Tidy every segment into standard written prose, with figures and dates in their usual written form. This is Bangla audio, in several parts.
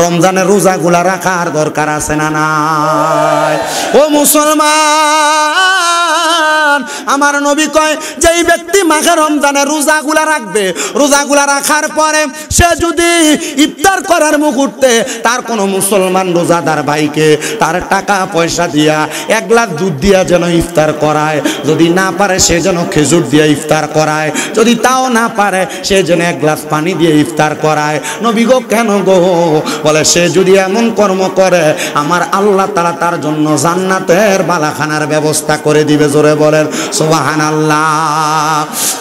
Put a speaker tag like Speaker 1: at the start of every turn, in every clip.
Speaker 1: রমজানের রোজাগুলা রাখার দরকার আছে না নাই? ও মুসলমান, আমার নবী কয় যেই ব্যক্তি মাঘে রমজানের রোজাগুলা রাখবে, রোজাগুলা রাখার পরে সে যদি ইফতার করার মুহূর্তে তার কোনো মুসলমান রোজাদার ভাইকে তার টাকা পয়সা দিয়া 1 গ্লাস দুধ দিয়া যেন ইফতার করায়, যদি না পারে সে যেন খেজুর দিয়ে ইফতার করায়, যদি তাও না পারে সে যেন 1 গ্লাস পানি দিয়ে ইফতার করায়। নবী গো কেন গো? বলে সে যদি এমন কর্ম করে আমার আল্লাহ তাআলা তার জন্য জান্নাতের বালাখানার ব্যবস্থা করে দিবে। জোরে বলেন সুবহানাল্লাহ।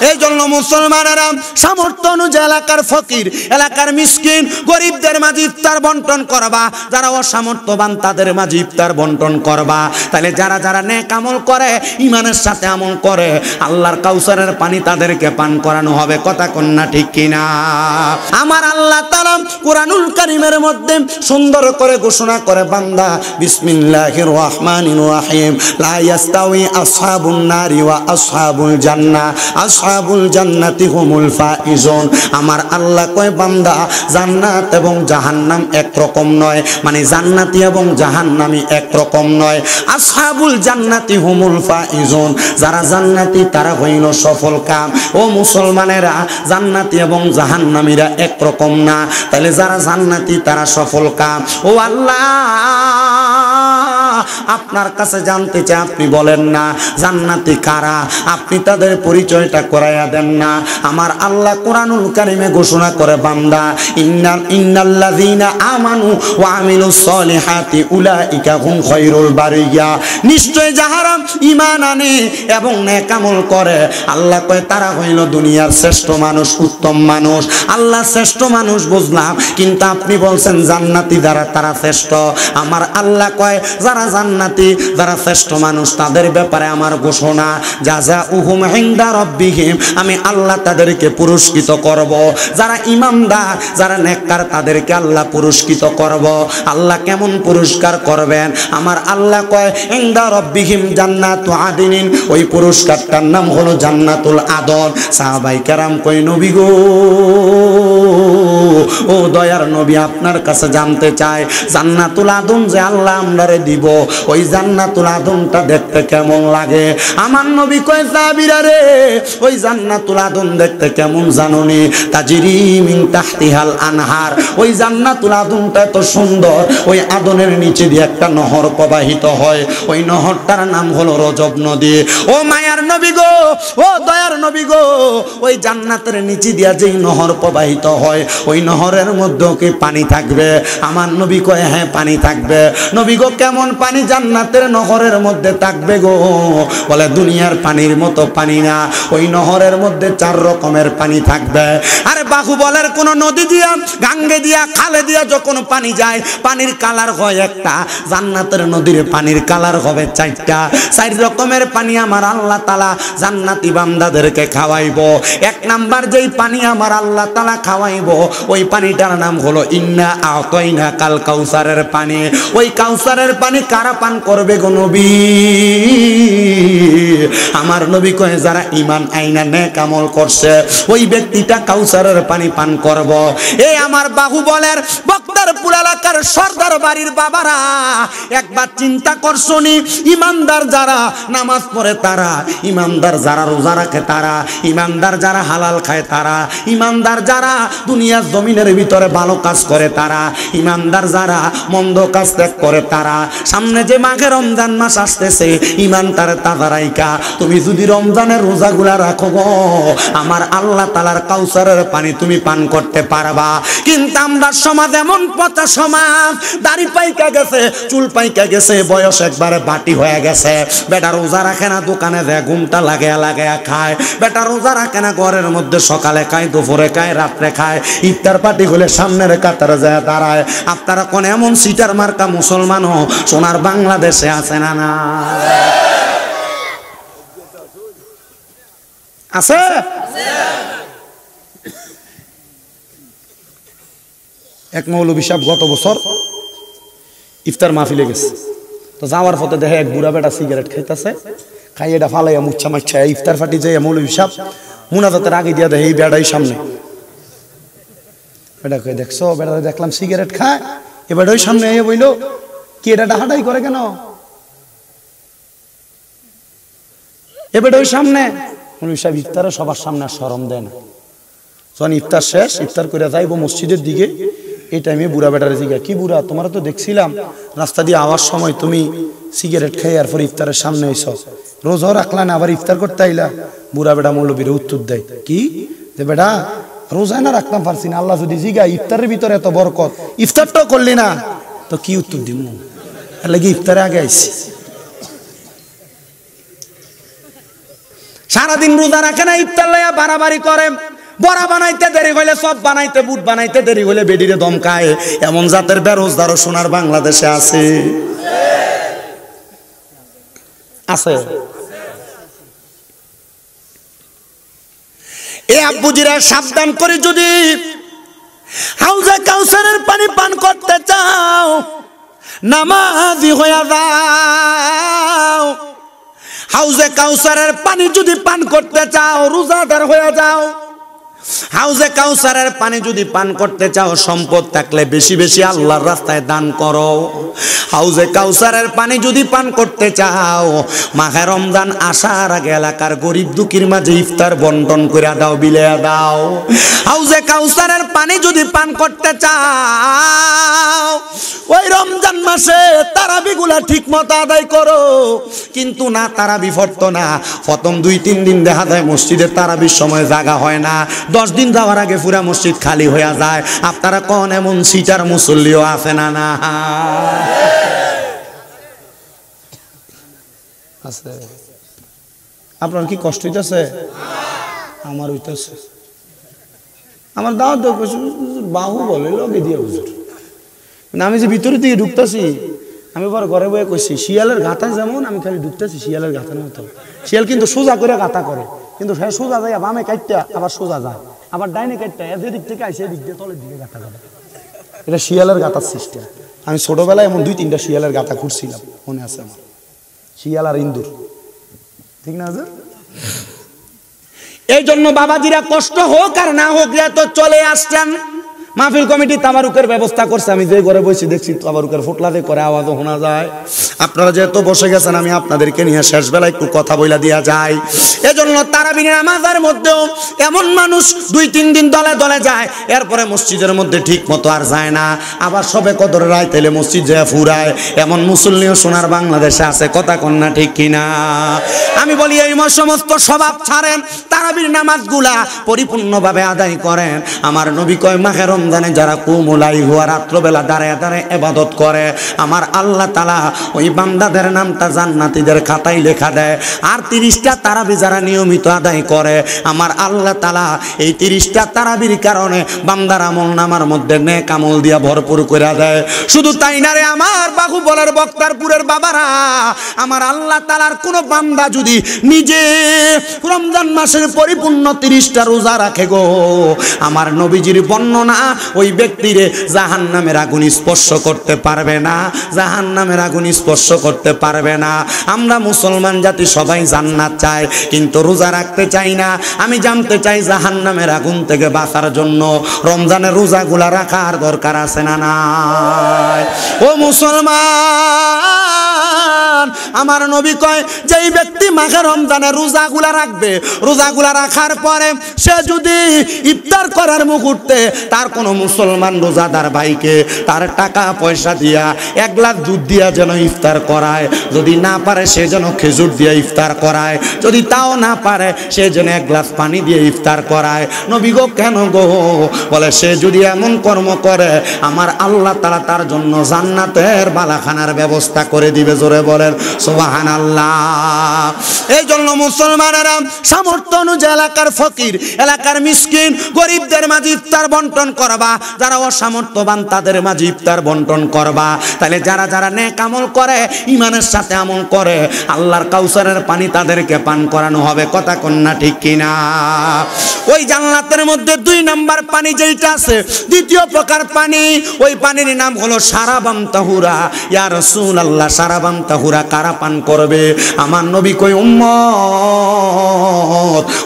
Speaker 1: এই জন্য মুসলমানেরা সামর্থ্য অনুযায়ী এলাকার ফকির, এলাকার মিসকিন, গরিবদের মাঝে ইফতার বন্টন করবা, যারা অসামর্থ্যবান তাদের মাঝে ইফতার বন্টন করবা। তাহলে যারা যারা নেক আমল করে, ইমানের সাথে আমল করে, আল্লাহর কাউসারের পানি তাদেরকে পান করানো হবে। কথা কন্যা ঠিক কিনা? আমার আল্লাহ তাআলা কুরআনুল কারীমের মধ্যে সুন্দর করে ঘোষণা করে, বান্দা বিসমিল্লাহির রহমানির রহিম, লা ইয়াস্তাউই আসহাবুন নারি ওয়া আসহাবুল জান্নাহ, আসহাবুল জান্নাতি হুমুল ফাইজুন। আমার আল্লাহ কয় বান্দা জান্নাত এবং জাহান্নাম একরকম নয়, মানে জান্নাতি এবং জাহান্নামী একরকম নয়। আসহাবুল জান্নাতি হুমুল ফাইজুন, যারা জান্নাতি তারা হইল সফল কাম। ও মুসলমানেরা, জান্নাতি এবং জাহান্নামীরা একরকম না। তাহলে যারা জান্নাতি তারা সফল কাম। ও আল্লাহ, আপনার কাছে জানতে চাই, আপনি বলেন না জান্নাতি কারা, আপনি তাদের পরিচয়টা করাইয়া দেন না। আমার আল্লাহ কুরআনুল কারীমে ঘোষণা করে, বান্দা ইন্নাল্লাযীনা আমানু ওয়া আমিলুস সলিহাতি উলাইকা হুম খায়রুল বারিয়া, নিশ্চয় যাহারা ঈমান আনে এবং নেক আমল করে, আল্লাহ কয় তারা হইল দুনিয়ার শ্রেষ্ঠ মানুষ, উত্তম মানুষ। আল্লাহ শ্রেষ্ঠ মানুষ বুঝলাম, কিন্তু আপনি বলছেন জান্নাতি দ্বারা তারা শ্রেষ্ঠ। আমার আল্লাহ কয় যারা জান্নাতি, যারা শ্রেষ্ঠ মানুষ, তাদের ব্যাপারে আমার ঘোষণা, জাযাউহুম ইনদা রাব্বিহিম, আমি আল্লাহ তাদেরকে পুরস্কৃত করব। যারা ঈমানদার, যারা নেককার, তাদেরকে আল্লাহ পুরস্কৃত করব। আল্লাহ কেমন পুরস্কার করবেন? আমার আল্লাহ কয় ইনদা রাব্বিহিম জান্নাতু আদিনিন, ওই পুরস্কারটার নাম হলো জান্নাতুল আদন। সাহাবায়ে কেরাম কয় নবী গো, ও দয়ার নবী, আপনার কাছে জানতে চাই জান্নাতুল আদন যে আল্লাহ আমরারে দিব, ওই জান্নাতুল আদনটা দেখতে কেমন লাগে? আমার নবী কয় সাহাবীরা রে, ওই জান্নাতুল আদন দেখতে কেমন জানোনি? তাজরি মিন তাহতিহাল আনহার, ওই জান্নাতুল আদনটা এত সুন্দর, ওই আদনের নিচে দিয়ে একটা নহর প্রবাহিত হয়, ওই নহরটার নাম হলো রজব নদী। ও মায়ার নবী গো, ও দয়ার নবী গো, ওই জান্নাতের নিচে দিয়া যেই নহর প্রবাহিত হয়, ওই নহরের মধ্যেও কি পানি থাকবে? আমার নবী কয় হ্যাঁ পানি থাকবে। নবী গো কেমন পানি জান্নাতের নহরের মধ্যে থাকবে গো? বলে দুনিয়ার পানির মতো পানি না, ওই নহরের মধ্যে 4 রকমের পানি থাকবে। আরে বাহুবলের কোন নদী দিয়া, গাঙ্গে দিয়া, খালে দিয়া যখন পানি যায়, পানির কালার হয় একটা, জান্নাতের নদীর পানির কালার হবে 4টা। 4 রকমের পানি আমার আল্লাহ তাআলা জান্নাতি বান্দাদেরকে খাওয়াইবো। 1 নাম্বার যেই পানি আমার আল্লাহ তাআলা খাওয়াইবো, ওই পানিটার নাম হলো ইন্না আতাইনা কাল কাউসারের পানি। ওই কাউসারের পানি কারা পান করবে গো নবী? আমার নবী কয় যারা ঈমান আইনা নেক আমল করছে, ওই ব্যক্তিটা কাউসারের পানি পান করব। এই আমার বাহুবলের বক্তারপুর এলাকার সর্দার বাড়ির বাবারা, একবার চিন্তা করছনি, ঈমানদার যারা নামাজ পড়ে তারা, ঈমানদার যারা রোজা রাখে তারা, ঈমানদার যারা হালাল খায় তারা, ঈমানদার যারা দুনিয়ার জমিনের ভিতরে ভালো কাজ করে তারা, ঈমানদার যারা মন্দ কাজ ত্যাগ করে তারা, সামনে যে মাঘে রমজান মাস আসতেছে, ঈমান তার তাজা রাইখা তুমি যদি রমজানের রোজাগুলা রাখো গো, আমার আল্লাহ তাআলার কাউসারের পানি তুমি পান করতে পারবা। কিন্তু আমরা সমাজ এমন পচা সমাজ, দাড়ি পাইকা গেছে, চুল পাইকা গেছে, বয়স একবারে বাটি হয়ে গেছে। বেটা রোজা রাখে না, দোকানে যায় ঘুমটা লাগায়া লাগায়া খায়। বেটা রোজা রাখে না, ঘরের মধ্যে সকালে খায়, দুপুরে খায়, রাত্রে খায়। ইফতার পার্টি হলে সামনের কাতারে যায় দাঁড়ায়। আপনারা কোন এমন সিটার মার্কা মুসলমানও সোনার বাংলাদেশে আছে না? না আছে? এক মৌলবী সাহেব গত বছর ইফতার মাহফিলে গেছে, তো যাওয়ার পথে দেখে এক বুড়া বেটা সিগারেট খাইতেছে, খাই এটা ফালাইয়া মুচ্ছা মাচ্ছা ইফতার ফাটি যায়। মৌলবী সাহেব মুনাজাতের আগে দিয়া দেখে এই বেড়াই সামনে, বেটা কই দেখছো বেটা দেখলাম সিগারেট খায়, এবার ওই সামনে এ বইল কি এটা ডাহাডাই করে কেন, এবার ওই সামনে সাহেব ইফতারে সবার সামনে শরম দেয় না। যখন ইফতার শেষ, ইফতার করে যাইব মসজিদের দিকে, এই টাইমে বুড়া বেটারে জিজ্ঞাসা, কি বুড়া তোমার তো দেখছিলাম রাস্তা দিয়ে আওয়ার সময় তুমি সিগারেট খাই আর পর ইফতারের সামনে এসো, রোজাও রাখলা না আবার ইফতার করতে আইলা? বুড়া বেটা মৌলবীর উত্তর দেয় কি যে বেটা রোজা না রাখতাম পারছি না, আল্লাহ যদি জিগা ইফতারের ভিতরে এত বরকত ইফতারটাও করলি না তো কি উত্তর দিব, এর লাগি ইফতারে আগে আইছি। সারাদিন রোজা রাখে না, ইফতার লইয়া বাড়াবাড়ি করে, বড়া বানাইতে দেরি হইলে সব বানাইতে, বুট বানাইতে দেরি হইলে বেডিরে দমকায়। এমন জাতের বেরোজগারও সোনার বাংলাদেশে আছে, আছে। এ আব্বুজিরা সাবধান করে, যদি হাউজে কাউসারের পানি পান করতে চাও নামাজি হইয়া যাও। হাউজে কাউসারের পানি যদি পান করতে চাও রোজাদার হয়ে যাও। হাউজে কাউসারের পানি যদি পান করতে চাও সম্পদ থাকলে বেশি বেশি আল্লাহর রাস্তায় দান করো। হাউজে কাউসারের পানি যদি পান করতে চাও মাহে রমজান আসার আগে এলাকার গরিব দুঃখীর মাঝে ইফতার বন্টন করে দাও, বিলিয়ে দাও। হাউজে কাউসারের পানি যদি পান করতে চাও ওই রমজান মাসে তারাবিগুলা ঠিক মতো আদায় করো। কিন্তু না, তারাবি পড়তো না, প্রথম 2-3 দিন দেখা যায় মসজিদে তারাবির সময় জায়গা হয় না, 10 দিন যাওয়ার আগে পুরা মসজিদ খালি হয়ে যায়। আপনারা কোন এমন সিটার মুসল্লিও আছে না? না আছে। আপনার কি কষ্ট হইতেছে? আমার হইতেছে। আমার দাওয়াত বাহু বলে লগে দিয়ে হুজুর, আমি যে ভিতরের দিকে ঢুকতেছি, আমি পরে ঘরে বয়ে কইছি শিয়ালের গাথা যেমন আমি খালি ঢুকতেছি শিয়ালের গাথার মতো। শিয়াল কিন্তু সোজা করে গাথা করে, কিন্তু সে সোজা যায় বামে কাটটা আবার সোজা যায়, আবার ডাইনে কাটটা যে দিক থেকে আসে দিক দিয়ে তলের দিকে গাথা করে। এটা শিয়ালের গাথার সিস্টেম। আমি ছোটবেলায় এমন 2-3টা শিয়ালের গাথা খুঁড়ছিলাম, মনে আছে আমার, শিয়াল আর ইন্দুর, ঠিক না? এই জন্য বাবাজিরা কষ্ট হোক আর না হোক তো চলে আসছেন। মাহফিল কমিটি তাবারুকের ব্যবস্থা করছে, আমি যে ঘরে বসে দেখছি তাবারুকের ফুটলাতে করে আওয়াজও শোনা যায়। আপনারা যেহেতু বসে গেছেন আমি আপনাদেরকে নিয়ে শেষ বেলা একটু কথা বইলা দিয়া যায়। এজন্য তারাবির নামাজের মধ্যেও এমন মানুষ 2-3 দিন দলে দলে যায়, এরপরে মসজিদের মধ্যে ঠিক মতো আর যায় না, আবার সবে কদরের রাত এলে মসজিদ যায় ফুরায়। এমন মুসল্লিও সোনার বাংলাদেশে আছে, কথা কন্যা ঠিক কিনা? আমি বলি এই সমস্ত স্বভাব ছাড়েন, তারাবির নামাজগুলা পরিপূর্ণভাবে আদায় করেন। আমার নবী কয় মাহে রমজানে যারা কুমুলাই হুয়া রাত্রবেলা দাঁড়ায় দাঁড়ায় ইবাদত করে আমার আল্লাহ তাআলা ওই বান্দাদের নামটা জান্নাতীদের খাতায় লেখা দেয়। আর 30টা তারাবি যারা নিয়মিত আদায় করে আমার আল্লাহ তাআলা এই 30টা তারাবির কারণে বান্দার আমল নামার মধ্যে নেক আমল দিয়া ভরপুর করে দেয়। শুধু তাই না রে আমার বাহুবলের বক্তারপুরের বাবারা, আমার আল্লাহ তাআলার কোন বান্দা যদি নিজে রমজান মাসের পরিপূর্ণ 30টা রোজা রাখে গো, আমার নবীজির বর্ণনা ওই ব্যক্তিরে জাহান্নামের আগুন স্পর্শ করতে পারবে না, জাহান্নামের আগুন স্পর্শ করতে পারবে না। আমরা মুসলমান জাতি সবাই জান্নাত চাই, কিন্তু রোজা রাখতে চাই না। আমি জানতে চাই জাহান্নামের আগুন থেকে বাঁচার জন্য রমজানের রোজাগুলা রাখার দরকার আছে না নাই? ও মুসলমান, আমার নবী কয় যেই ব্যক্তি মাঘে রমজানের রোজাগুলা রাখবে, রোজাগুলা রাখার পরে সে যদি ইফতার করার মুহূর্তে তার কোনো মুসলমান রোজাদার ভাইকে তার টাকা পয়সা দিয়া 1 গ্লাস দুধ দিয়া যেন ইফতার করায়, যদি না পারে সে যেন খেজুর দিয়ে ইফতার করায়, যদি তাও না পারে সে যেন 1 গ্লাস পানি দিয়ে ইফতার করায়। নবী গো কেন গো? বলে সে যদি এমন কর্ম করে আমার আল্লাহ তাআলা তার জন্য জান্নাতের বালাখানার ব্যবস্থা করে দিবে। জোরে বলেন সুবহানাল্লাহ। এই জন্য মুসলমানেরা সামর্থ্য অনুযায়ী এলাকার ফকির, এলাকার মিসকিন, গরিবদের মাঝে ইফতার বন্টন করবা, যারা অসামর্থ্যবান তাদের মাঝে ইফতার বন্টন করবা। তাহলে যারা যারা নেক আমল করে, ইমানের সাথে আমল করে, আল্লাহর কাউসারের পানি তাদেরকে পান করানো হবে। কথা কন্যা ঠিক কিনা? ওই জান্নাতের মধ্যে 2 নাম্বার পানি যেটা আছে, দ্বিতীয় প্রকার পানি, ওই পানির নাম হলো সারাবান তাহুরা। ইয়া রাসূলুল্লাহ, সারাবান তাহুরা কারা পান করবে? আমার নবী কই উম্মত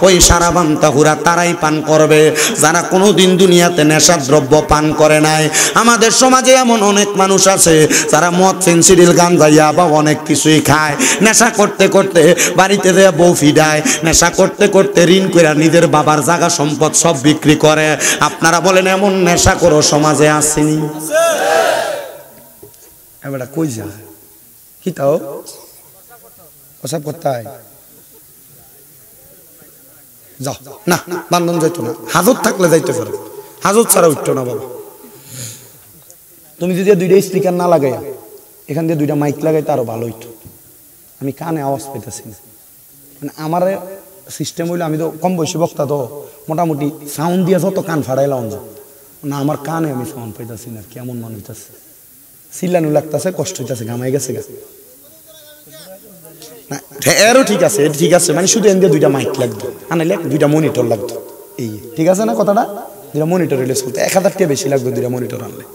Speaker 1: ওই সারাবান তাহুরা তারাই পান করবে যারা কোনোদিন দুনিয়াতে নেশার দ্রব্য পান করে নাই। আমাদের সমাজে এমন অনেক মানুষ আছে যারা মদ, ফেন্সিডিল, গাঞ্জা, ইয়াবা অনেক কিছুই খায়। নেশা করতে করতে বাড়িতে দেয়া বউ ফিডায়, নেশা করতে করতে ঋণ করে নিজের বাবার জায়গা সম্পদ সব বিক্রি করে। আপনারা বলেন এমন নেশা করো সমাজে আসেনি? এবার কই যায় কি তাও ওসব করতে যাও না, বান্ধন যাইতো না, হাজত থাকলে যাইতে পারে, হাজত ছাড়া উঠতো না বাবা। তুমি যদি দুইটা স্পিকার না লাগাই এখান দিয়ে দুইটা মাইক লাগাই আরো ভালো হইতো। আমি কানে আওয়াজ পাইতেছি না, মানে আমার সিস্টেম হইলো আমি তো কম বয়সী বক্তা, তো মোটামুটি সাউন্ড দিয়ে যত কান ফাড়াইলাম না, আমার কানে আমি সাউন্ড পাইতেছি না, কেমন মনে হইতেছে, চিল্লানো লাগতেছে, কষ্ট হইতেছে, ঘামাই গেছে গা। এরও ঠিক আছে, ঠিক আছে, মানে শুধু এনে দুইটা মাইক লাগতো, আনাইলে দুইটা মনিটর লাগতো, এই ঠিক আছে না কথাটা? দুইটা মনিটর হইলে চলতো, 1000 টাকা বেশি লাগতো দুইটা মনিটর আনলে।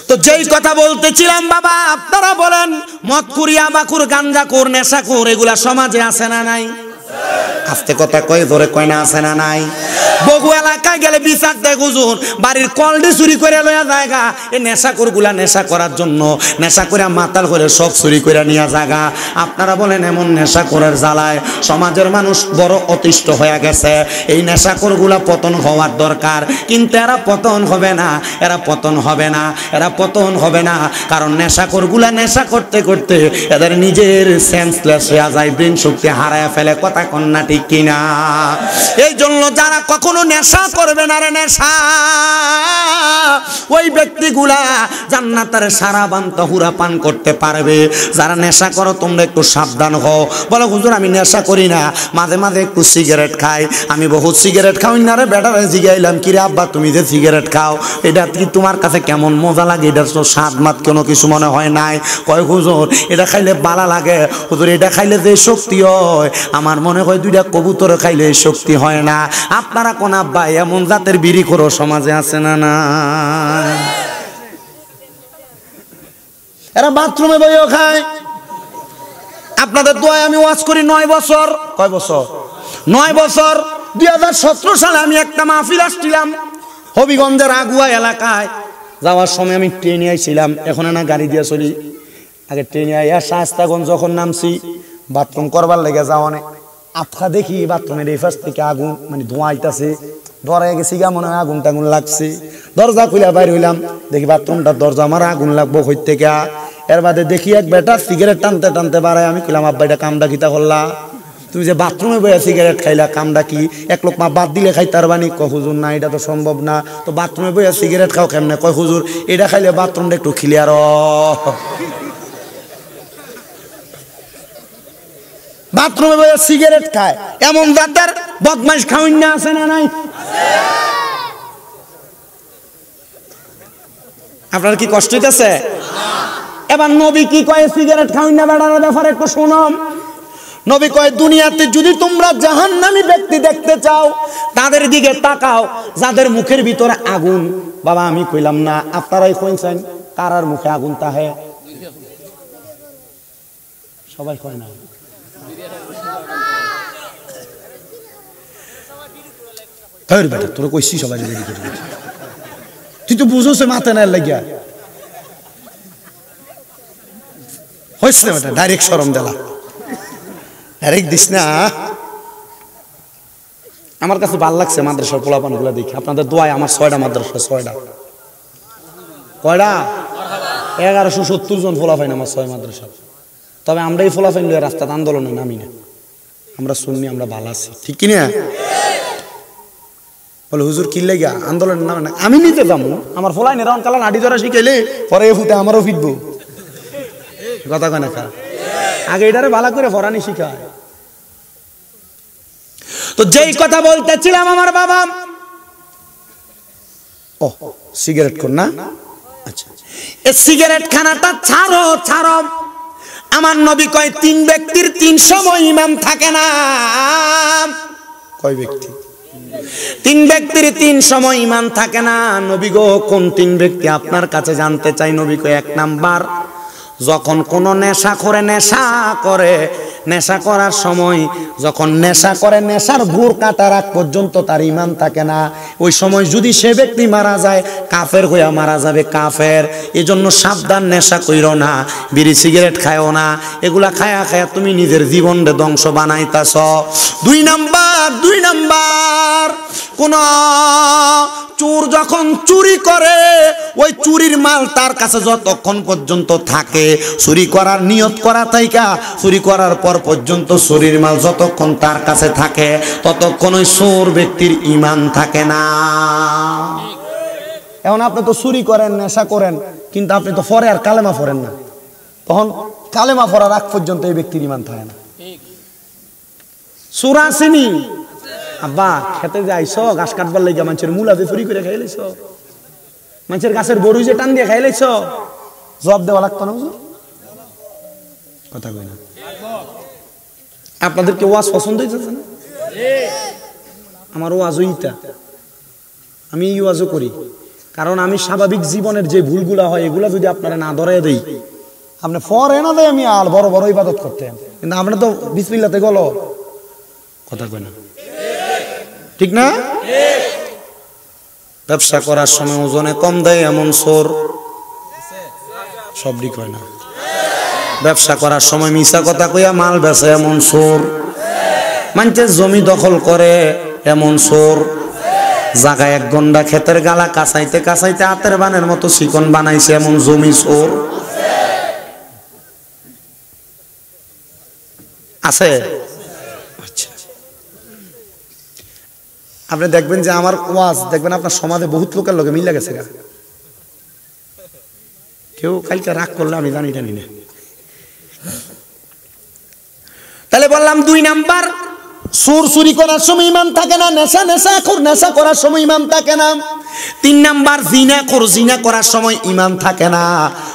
Speaker 1: তো যেই কথা বলতেছিলাম বাবা, আপনারা বলেন মদখুর, ইয়াবাখুর, গাঞ্জাখুর, নেশাখুর এগুলা সমাজে আছে না নাই? আস্তে কথা কয়, ধরে কয় না, আছে না নাই? বহু এলাকায় গেলে বিচার দেয় হুজুর বাড়ির কলডি চুরি করে লয়া জায়গা, এই নেশাখুর গুলা নেশা করার জন্য নেশা করে মাতাল করে সব চুরি করে নিয়ে জায়গা। আপনারা বলেন এমন নেশাখোরের জ্বালায় সমাজের মানুষ বড় অতিষ্ঠ হয়ে গেছে। এই নেশাখোর গুলা পতন হওয়ার দরকার, কিন্তু এরা পতন হবে না, এরা পতন হবে না, এরা পতন হবে না, কারণ নেশাখোর গুলা নেশা করতে করতে এদের নিজের সেন্সলেস হয়ে যায়, ব্রেন শক্তি হারায় ফেলে। কথা কন্যা ঠিক কিনা? এই জন্য যারা কখনো নেশা করবে না রে, নেশা ওই ব্যক্তিগুলা জান্নাতের সারাবান তাহুরা পান করতে পারবে। যারা নেশা করো তোমরা একটু সাবধান হও। বলো হুজুর আমি নেশা করি না, মাঝে মাঝে একটু সিগারেট খাই। আমি বহুত সিগারেট খাওয়াই না রে, বেটারে জিগাইলাম কি রে আব্বা তুমি যে সিগারেট খাও এটা কি তোমার কাছে কেমন মজা লাগে? এটা তো স্বাদ মাত কোনো কিছু মনে হয় নাই। কয় হুজুর এটা খাইলে বালা লাগে, হুজুর এটা খাইলে যে শক্তি হয় আমার মনে হয় দুইটা কবুতর খাইলে শক্তি হয় না। আপনারা কোন আব্বা এমন জাতের বিড়ি করো সমাজে আছে না না? এরা বাথরুমে বইও খায়। আপনাদের দোয়ায় আমি ওয়াজ করি 9 বছর। কয় বছর? 9 বছর। 2017 সালে আমি একটা মাহফিল আসছিলাম হবিগঞ্জের আগুয়া এলাকায়। যাওয়ার সময় আমি ট্রেনে আইছিলাম, এখন না গাড়ি দিয়ে চলি। আগে ট্রেনে আইয়া শাস্তাগঞ্জ যখন নামছি বাথরুম করবার লেগে যাওয়া অনেক আফা দেখি বাথরুমের এই পাশ থেকে আগুন, মানে ধোঁয়া আইতাছে। ডরাই গেছি গা, মনে হয় আগুন টাগুন লাগছে। দরজা খুলে বাইর হইলাম, দেখি বাথরুমটার দরজা আমার আগুন লাগবো হইতে থেকে। এর বাদে দেখি এক বেটা সিগারেট টানতে টানতে বাড়ায়। আমি কইলাম আব্বা এটা কামটা কিতা করলা? তুমি যে বাথরুমে বইয়া সিগারেট খাইলা কামটা কি? এক লোক মা বাদ দিলে খাই তার বানি? কয় হুজুর না এটা তো সম্ভব না। তো বাথরুমে বইয়া সিগারেট খাও কেমনে? কয় হুজুর এটা খাইলে বাথরুমটা একটু ক্লিয়ার। বাথরুমে বইয়া সিগারেট খায় এমন দাদার বদমাইশ খাওয়াই না আছে না নাই? আপনার কি কষ্ট হইতেছে? এবার নবী কি কয় সিগারেট খাওয়াই না বেড়ার ব্যাপারে একটু শুনুন। নবী কয় দুনিয়াতে যদি তোমরা জাহান্নামী ব্যক্তি দেখতে চাও তাদের দিকে তাকাও যাদের মুখের ভিতরে আগুন। বাবা আমি কইলাম না, আপনারাই কইছেন কারার মুখে আগুন তাহে? সবাই কয় না। বেটা তোর কইছি সবাই রেডি করে, তুই তো বুঝোস মাথা না লাগিয়া হইছে বেটা। ডাইরেক্ট শরম দিলা, ডাইরেক্ট দিস না। আমার কাছে ভালো লাগছে মাদ্রাসার পোলাপান গুলা দেখি। আপনাদের দোয়ায় আমার 6টা মাদ্রাসা। 6টা কয়টা? 1170 জন ফোলাফাইন আমার 6 মাদ্রাসা। তবে আমরা এই ফোলাফাইন লইয়া রাস্তাতে আন্দোলনে নামি না। আমরা শুননি, আমরা ভালো আছি, ঠিক কিনা? বলে হুজুর কি লেগা আন্দোলন নামে না? আমি নিতে যাবো, আমার ফোলাইনে রাউন্ড কালান আডি ধরা শিখাইলে পরে এ ফুটে আমারও ফিটবো। কথা কয় না? আগে এটারে ভালো করে ফরানি শিখায়। তো যেই কথা বলতেছিলাম আমার বাবা, ও সিগারেট কোন না? আচ্ছা এই সিগারেট খানাটা ছাড়ো ছাড়ো। আমার নবী কয় 3 ব্যক্তির 3 সময় ইমাম থাকে না। কয় ব্যক্তি? 3 ব্যক্তির 3 সময় ইমাম থাকে না। নবী গো কোন 3 ব্যক্তি আপনার কাছে জানতে চাই? নবী কয় 1 নাম্বার যখন কোনো নেশা করে নেশা করার সময় যখন নেশা করে নেশার ভোর কাটার আগ পর্যন্ত তার ঈমান থাকে না, ওই সময় যদি সে ব্যক্তি মারা যায় কাফের হইয়া মারা যাবে, কাফের। এজন্য সাবধান, নেশা কইরো না, বিড়ি সিগারেট খায়ও না, এগুলা খায়া খায়া তুমি নিজের জীবনকে ধ্বংস বানাইতাছ। দুই নাম্বার কোন চোর যখন চুরি করে ওই চুরির মাল তার কাছে যতক্ষণ পর্যন্ত থাকে, চুরি করার নিয়ত করা থাইকা চুরি করার পর পর্যন্ত চুরির মাল যতক্ষণ তার কাছে থাকে ততক্ষণ ওই চোর ব্যক্তির ঈমান থাকে না। এখন আপনি তো চুরি করেন, নেশা করেন, কিন্তু আপনি তো পরে আর কালেমা পড়েন না, তখন কালেমা পড়ার আগ পর্যন্ত এই ব্যক্তির ঈমান থাকে না। চোর আসেনি আব্বা, খেতে যাইছ গাছ কাটবার লাগে মানুষের মূলা যে চুরি করে খাইলেছ, মানুষের গাছের বড়ি যে টান দিয়ে খাইলেছ, জবাব দেওয়া লাগতো না? কথা কই না? আপনাদেরকে ওয়াজ পছন্দ হইতেছে না? আমার ওয়াজও ইটা, আমি এই ওয়াজও করি, কারণ আমি স্বাভাবিক জীবনের যে ভুলগুলা হয় এগুলা যদি আপনারা না ধরাই দেই, আপনি ফরে না দেয় আমি আর বড় বড় ইবাদত করতেন, কিন্তু আপনি তো বিসমিল্লাতে গেল। কথা কই না? ঠিক না? ব্যবসা করার সময় ওজনে কম দেয় এমন চোর সব ঠিক হয় না। ব্যবসা করার সময় মিছা কথা কইয়া মাল বেচে এমন চোর, মানুষের জমি দখল করে এমন চোর, জায়গায় এক গন্ডা ক্ষেতের গালা কাঁচাইতে কাঁচাইতে হাতের বানের মতো চিকন বানাইছে এমন জমি চোর আছে। আচ্ছা, আপনি দেখবেন যে আমার ওয়াজ দেখবেন আপনার সমাজে বহুত লোকের লোকে মিলে গেছে, কেউ কালকে রাগ করলে আমি জানি না। তাহলে বললাম 2 নাম্বার, চুরি করার সময় ঈমান থাকে না, নেশা করার সময় ঈমান থাকে না। 3 নাম্বার, জিনা করার সময় ঈমান থাকে না।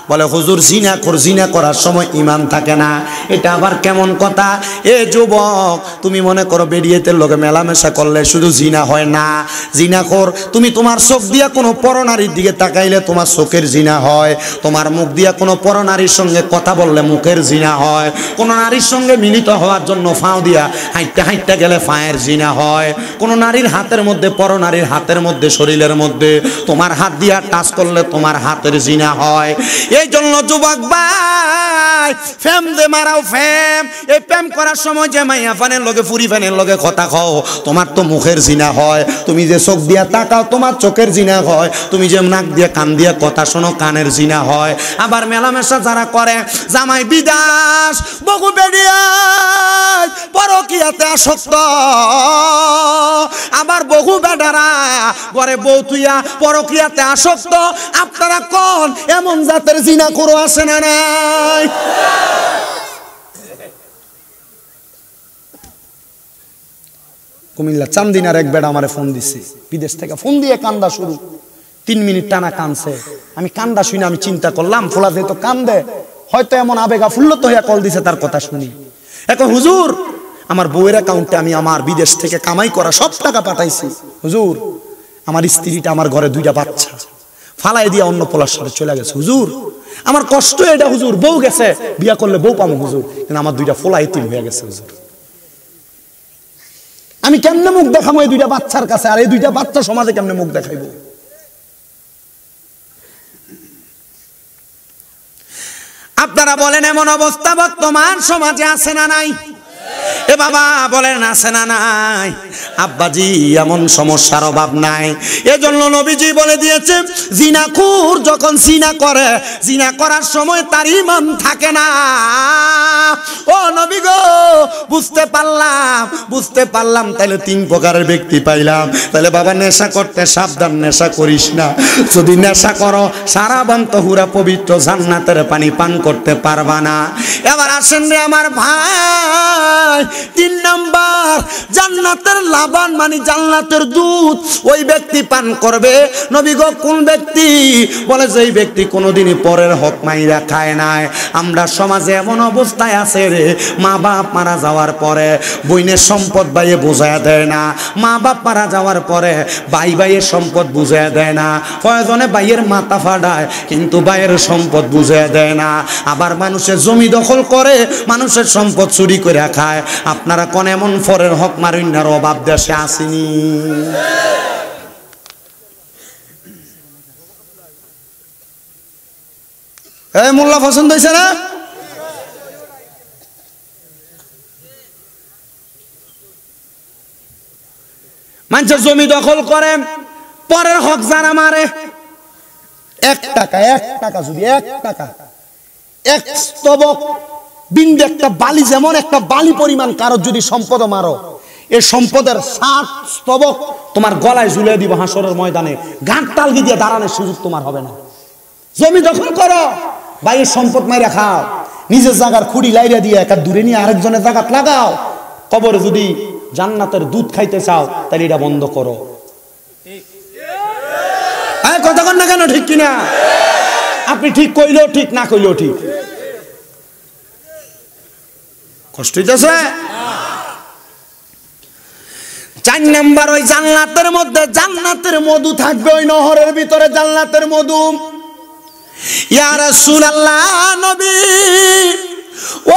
Speaker 1: বলে হুজুর জিনা করার সময় ঈমান থাকে না, এটা আবার কেমন কথা? এ যুবক, তুমি মনে করো বেরিয়েতের লোকে মেলামেশা করলে শুধু জিনা হয় না। জিনাখোর, তুমি তোমার চোখ দিয়া কোনো পরনারীর দিকে তাকাইলে তোমার চোখের জিনা হয়, তোমার মুখ দিয়া কোনো পরনারীর সঙ্গে কথা বললে মুখের জিনা হয়, কোনো নারীর সঙ্গে মিলিত হওয়ার জন্য ফাও দিয়া হাইটটা গেলে ফায়ের জিনা হয়, কোনো নারীর হাতের মধ্যে পরনারীর হাতের মধ্যে শরীরের মধ্যে তোমার হাত দিয়া টাচ করলে তোমার হাতের জিনা হয়। এই জন্য যুবক ভাই, ফেম দে মারাও ফেম, এই প্রেম করার সময় যে মাইয়া ফানের লগে ফুরি ফানের লগে কথা খাও তোমার তো মুখের জিনা হয়, তুমি যে চোখ দিয়া তাকাও তোমার চোখের জিনা হয়, তুমি যে নাক দিয়ে কান দিয়ে কথা শোনো কানের জিনা হয়। আবার মেলামেশা যারা করে জামাই বিদাস বহু বেরিয়া পরকিয়াতে আসক্ত, আবার বহু বেডারা ঘরে বউ তুইয়া পরকিয়াতে আসক্ত। আপনারা কোন এমন জাতের জিনা করো আছে না নাই? কুমিল্লা চান্দিনার এক বেড়া আমারে ফোন দিছে, বিদেশ থেকে ফোন দিয়ে কান্দা শুরু, 3 মিনিট টানা কানছে। আমি কান্দা শুনে আমি চিন্তা করলাম ফোলা যেহেতু কান্দে হয়তো এমন আবেগা ফুল্লত হইয়া কল দিছে তার কথা শুনি। এখন হুজুর আমার বউয়ের অ্যাকাউন্টে আমি আমার বিদেশ থেকে কামাই করা সব টাকা পাঠাইছি, হুজুর আমার স্ত্রীটা আমার ঘরে 2টা বাচ্চা ফালাই দিয়া অন্য পোলার সাথে চলে গেছে, হুজুর আমার কষ্ট এটা, হুজুর বউ গেছে বিয়া করলে বউ পাবো হুজুর, কিন্তু আমার 2টা ফোলা এতিম হয়ে গেছে হুজুর, আমি কেমনে মুখ দেখাবো এই 2টা বাচ্চার কাছে, আর এই 2টা বাচ্চা সমাজে কেমনে মুখ দেখাইবো? আপনারা বলেন এমন অবস্থা বর্তমান সমাজে আছে না নাই? এ বাবা বলেন আছে না নাই? আব্বাজি এমন সমস্যার অভাব নাই। এজন্য নবীজি বলে দিয়েছে জিনাখোর যখন জিনা করে, জিনা করার সময় তার ঈমান থাকে না। ও নবী গো, বুঝতে পারলাম তাহলে 3 প্রকারের ব্যক্তি পাইলাম। তাহলে বাবা নেশা করতে সাবধান, নেশা করিস না। যদি নেশা করো সারা বান্ত হুরা পবিত্র জান্নাতের পানি পান করতে পারবা না। এবার আসেন রে আমার ভাই, তিন নাম্বার জান্নাতের লাবান মানে জান্নাতের দুধ ওই ব্যক্তি পান করবে। নবী গো কোন ব্যক্তি? বলে যে ব্যক্তি কোনোদিনই পরের হক মাইরা খায় নাই। আমরা সমাজে এমন অবস্থায় আছে রে, মা বাপ মারা যাওয়ার পরে বইনের সম্পদ বাইয়ে বুঝাইয়া দেয় না, মা বাপ মারা যাওয়ার পরে ভাই ভাইয়ের সম্পদ বুঝাইয়া দেয় না, প্রয়োজনে ভাইয়ের মাথা ফাটায় কিন্তু ভাইয়ের সম্পদ বুঝাইয়া দেয় না। আবার মানুষের জমি দখল করে, মানুষের সম্পদ চুরি করে খায়। আপনারা কোন এমন পরের হক মারিনার অভাব দেশে আসেনি? এই মোল্লা পছন্দ হয়েছে না? মানুষের জমি দখল করে, পরের হক যারা মারে, 1 টাকা 1 টাকা যদি 1 টাকা 1 স্তবক বিন্দু একটা বালি, যেমন একটা বালি পরিমাণ কারোর যদি সম্পদ মারো, এই সম্পদের 7 স্তবক তোমার গলায় ঝুলিয়ে দিব হাসরের ময়দানে। গাঁট তালগি দিয়ে দাঁড়ানোর সুযোগ তোমার হবে না। জমি দখল করো, ভাইয়ের সম্পদ মাইরা খাও, নিজের জায়গার খুঁড়ি লাইরা দিয়ে একা দূরে নিয়ে আরেকজনের জায়গা লাগাও। কবরে যদি জান্নাতের দুধ খাইতে চাও তাহলে এটা বন্ধ করো। কথা কন না কেন? ঠিক কিনা? আপনি ঠিক কইলেও ঠিক, না কইলেও ঠিক। কষ্ট হইতেছে? 4 নাম্বার ওই জান্নাতের মধ্যে জান্নাতের মধু থাকবে, ওই নহরের ভিতরে জান্নাতের মধু। ইয়া রাসূলুল্লাহ নবী,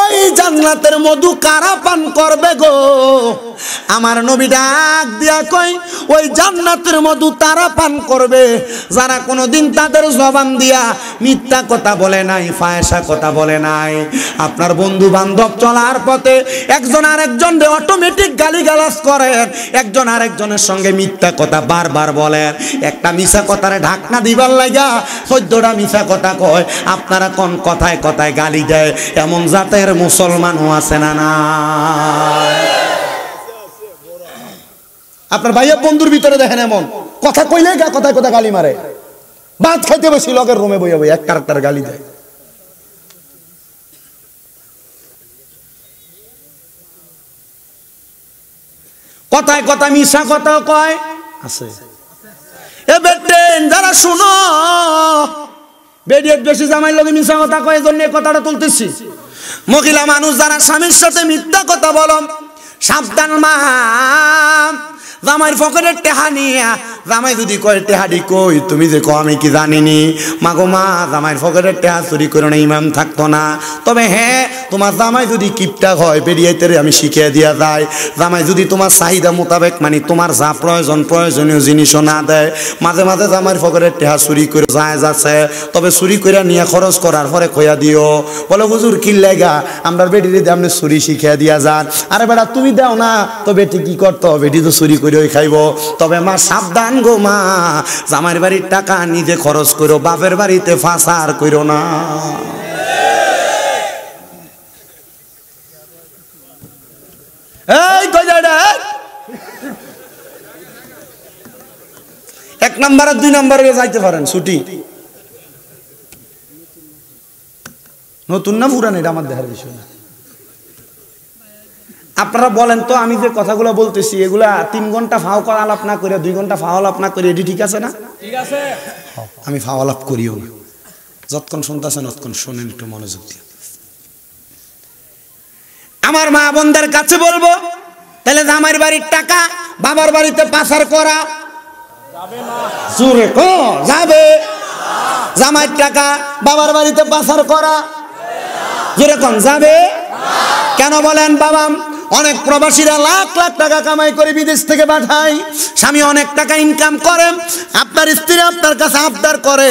Speaker 1: ওই জান্নাতের মধু কারা পান করবে গো? আমার নবী ডাক দিয়া কই, ওই জান্নাতের মধু তারা পান করবে যারা কোনোদিন তাদের জবান দিয়া মিথ্যা কথা বলে নাই, ফায়সা কথা বলে নাই। আপনার বন্ধু বান্ধব চলার পথে একজন আরেকজনকে অটোমেটিক গালিগালাজ করেন, একজন আরেকজনের সঙ্গে মিথ্যা কথা বারবার বলেন, একটা মিছা কথারে ঢাকনা দিবার লাগা 14টা মিছা কথা কয়। আপনারা কোন কথায় কথায় গালি দেয়, এমন জাতের মুসলমানও আছে না? না, আপনার ভাইয়া বন্ধুর ভিতরে দেখেন এমন কথা কইলে কথায় কথা গালি মারে, ভাত খাইতে বসি লগের রুমে বইয়া বই এক কারেক্টার গালি দেয়। কথায় কথা মিশা কথা কয় আছে। এ বেটেন যারা শুনো, বেডিয়েট বেশি জামাই লগে মিশা কথা কয়, এজন্য কথাটা তুলতেছি। মহিলা মানুষ যারা স্বামীর সাথে মিথ্যা কথা বলো, সাবধান মা। জামাইয়ের পকেটের টেহা নিয়া, জামাই যদি কয় টেহাডি কই, তুমি যে কো আমি কি জানিনি, মাগো মা জামাইয়ের পকেটের টেহা চুরি করে না ইমাম থাকতো না। তবে হ্যাঁ, তোমার জামাই যদি কিপটা হয় বেরিয়াইতে আমি শিখিয়ে দিয়া যায়। জামাই যদি তোমার চাহিদা মোতাবেক মানে তোমার যা প্রয়োজন প্রয়োজনীয় জিনিসও না দেয়, মাঝে মাঝে জামাইয়ের পকেটের টেহা চুরি করে যায় যাচ্ছে, তবে চুরি করে নিয়ে খরচ করার পরে খোয়া দিও। বলে হুজুর কি লাগা, আমরা বেটি যদি আপনি চুরি শিখিয়ে দিয়া যান। আরে বেটা তুমি দাও না তো বেটি কি করতো, বেটি তো চুরি করে খাইব। তবে মা সাবধান গো মা, জামাইয়ের বাড়ির টাকা নিজে খরচ করো, বাপের বাড়িতে ফাঁসার করো না। এই এক নাম্বার আর 2 নাম্বারে যাইতে পারেন ছুটি। নতুন না পুরান এটা আমার দেখার বিষয় না। আপনারা বলেন তো, আমি যে কথাগুলো বলতেছি এগুলা 3 ঘন্টা ফাও করা আলাপ না করে 2 ঘন্টা ফাও আলাপ না করে এটি ঠিক আছে না? ঠিক আছে। আমি ফাও আলাপ করিও না, যতক্ষণ শুনতেছেন ততক্ষণ শোনেন, একটু মনোযোগ দিয়ে। আমার মা বোনদের কাছে বলবো, তাহলে জামাইয়ের বাড়ির টাকা বাবার বাড়িতে পাচার করা যাবে না। জোরে কো যাবে? জামাইয়ের টাকা বাবার বাড়িতে পাচার করা জোরে কোন যাবে? কেন বলেন বাবা? অনেক প্রবাসীরা লাখ লাখ টাকা কামাই করে বিদেশ থেকে পাঠায়, স্বামী অনেক টাকা ইনকাম করে, আপনার স্ত্রী আপনার কাছে আবদার করে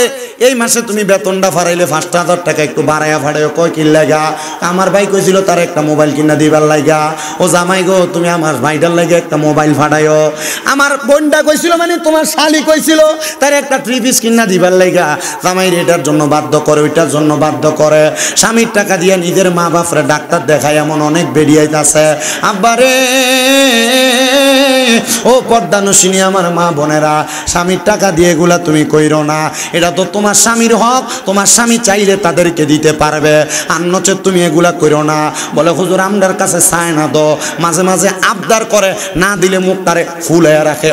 Speaker 1: এই মাসে তুমি বেতনটা ফারাইলে 5,000 টাকা একটু বাড়াইয়া ফাড়াইও। কয় কি লাগা? আমার ভাই কইছিল তার একটা মোবাইল কিনা দিবার লাগা। ও জামাই গো তুমি আমার ভাইটার লাগে একটা মোবাইল ফাটাইও। আমার বোনটা কইছিল মানে তোমার শালি কইছিল তার একটা 3 পিস কিনা দিবার লাগা। জামাই এটার জন্য বাধ্য করে, ওইটার জন্য বাধ্য করে, স্বামীর টাকা দিয়ে নিজের মা বাপরে ডাক্তার দেখায় এমন অনেক বেরিয়াইতে আছে। আব্বারে ও পর্দানুশিনী আমার মা বোনেরা, স্বামীর টাকা দিয়ে এগুলা তুমি কইরো না। এটা তো তোমার স্বামীর হক, তোমার স্বামী চাইলে তাদেরকে দিতে পারবে, আর নচেত তুমি এগুলা কইরো না। বলে হুজুর আমরার কাছে চায় না তো, মাঝে মাঝে আবদার করে, না দিলে মুখটারে ফুলাইয়া রাখে।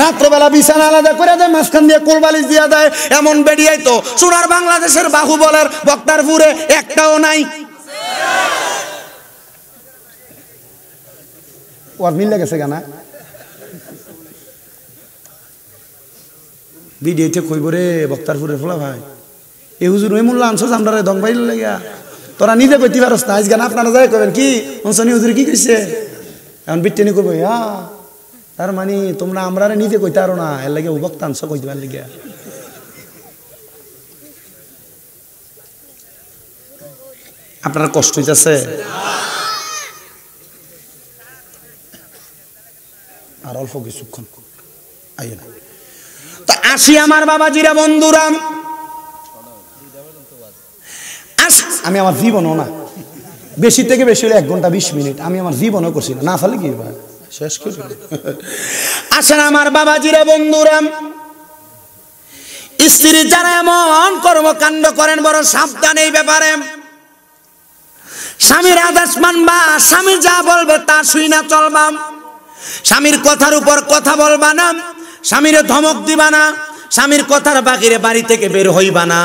Speaker 1: রাত্রবেলা বিছানা আলাদা করে দেয়, মাঝখান দিয়ে কোলবালিশ দিয়া দেয়, এমন বেরিয়াই তো সোনার বাংলাদেশের বাহুবলের বক্তারপুরে একটাও নাই। ওর মিল গেছে গানা ভিডিওতে কইব রে বক্তারপুরের ফলা ভাই, এ হুজুর ওই মূল্য আনছো আমরা দং বাইল লাগিয়া, তোরা নিজে কইতে পারস না। আজ গান আপনারা যাই কবেন কি অনসনি হুজুর কি কইছে, এখন বিটেনি করবো তার মানে তোমরা আমরা নিজে কইতে পারো না, এর লাগে বক্তা আনছো কইতে পার লাগিয়া। আপনার কষ্ট হইতেছে? আর অল্প কিছুক্ষণ আইও না তো আসি আমার বাবাজিরা বন্ধুরা। আমি আমার জীবনও না, বেশি থেকে বেশি হলে 1 ঘন্টা 20 মিনিট, আমি আমার জীবনও করছি না, ফলে কি শেষ করে আসেন আমার বাবাজিরা বন্ধুরা। স্ত্রী যারা এমন কর্মকাণ্ড করেন বড় সাবধান এই ব্যাপারে। স্বামীর আদেশ মানবা, স্বামী যা বলবে তা শুই না চলবা, স্বামীর কথার উপর কথা বলবা না, স্বামীর ধমক দিবা না, স্বামীর কথার বাহিরে বাড়ি থেকে বের হইবা না।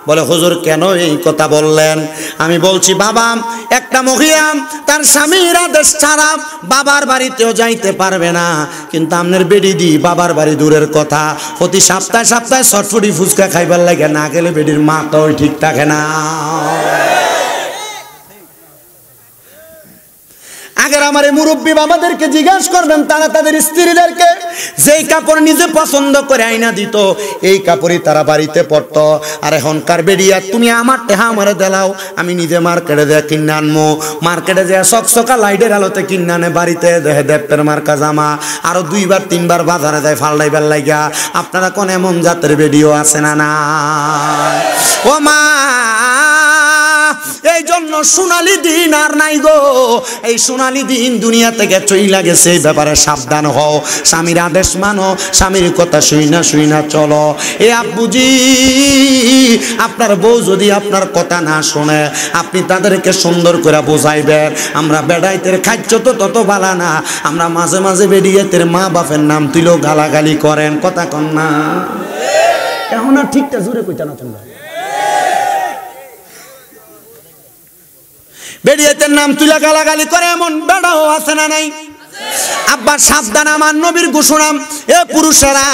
Speaker 1: বলে হুজুর কেন এই কথা বললেন? আমি বলছি বাবা, একটা মহিলা তার স্বামীর আদেশ ছাড়া বাবার বাড়িতেও যাইতে পারবে না, কিন্তু আপনার বেডি দি বাবার বাড়ি দূরের কথা, প্রতি সপ্তাহে সপ্তাহে চটফটি ফুচকা খাইবার লাগে, না গেলে বেডির মাথাও ঠিক থাকে না। আগের আমার এই মুরব্বী বাবাদেরকে জিজ্ঞাসা করবেন, তারা তাদের স্ত্রীদেরকে যেই কাপড় নিজে পছন্দ করে আইনা দিত, এই কাপড়ই তারা বাড়িতে পরতো। আর এখনকার বেরিয়া তুমি আমার টেহা আমারে দেলাও, আমি নিজে মার্কেটে দিয়ে কিনে আনবো, মার্কেটে যে সকসকা লাইটের আলোতে কিনে আনে, বাড়িতে দেখে দেবের মার্কা জামা, আরো 2বার 3বার বাজারে যায় ফাল্লাইবার লাগিয়া। আপনারা কোন এমন জাতের ভিডিও আছে না? না ও মা, এই জন্য সোনালী দিন আর নাই গো, এই সোনালী দিন দুনিয়া থেকে চইলা গেছে। এই ব্যাপারে সাবধান হও, স্বামীর আদেশ মানো, স্বামীর কথা শুই না চলো। এ আব্বুজি, আপনার বউ যদি আপনার কথা না শোনে, আপনি তাদেরকে সুন্দর করে বোঝাইবেন। আমরা বেড়াইতের খাচ্ছ তো তত বালা না, আমরা মাঝে মাঝে বেরিয়েতের মা বাপের নাম তুইলেও গালাগালি করেন, কথা কন না? এখন আর ঠিকটা জোরে কইতা না তোমরা, বেরিয়েতের নাম তুইলা গালাগালি করে এমন বেড়াও আছে না নাই? আব্বা সাবধান, আমার নবীর ঘোষণা, এ পুরুষেরা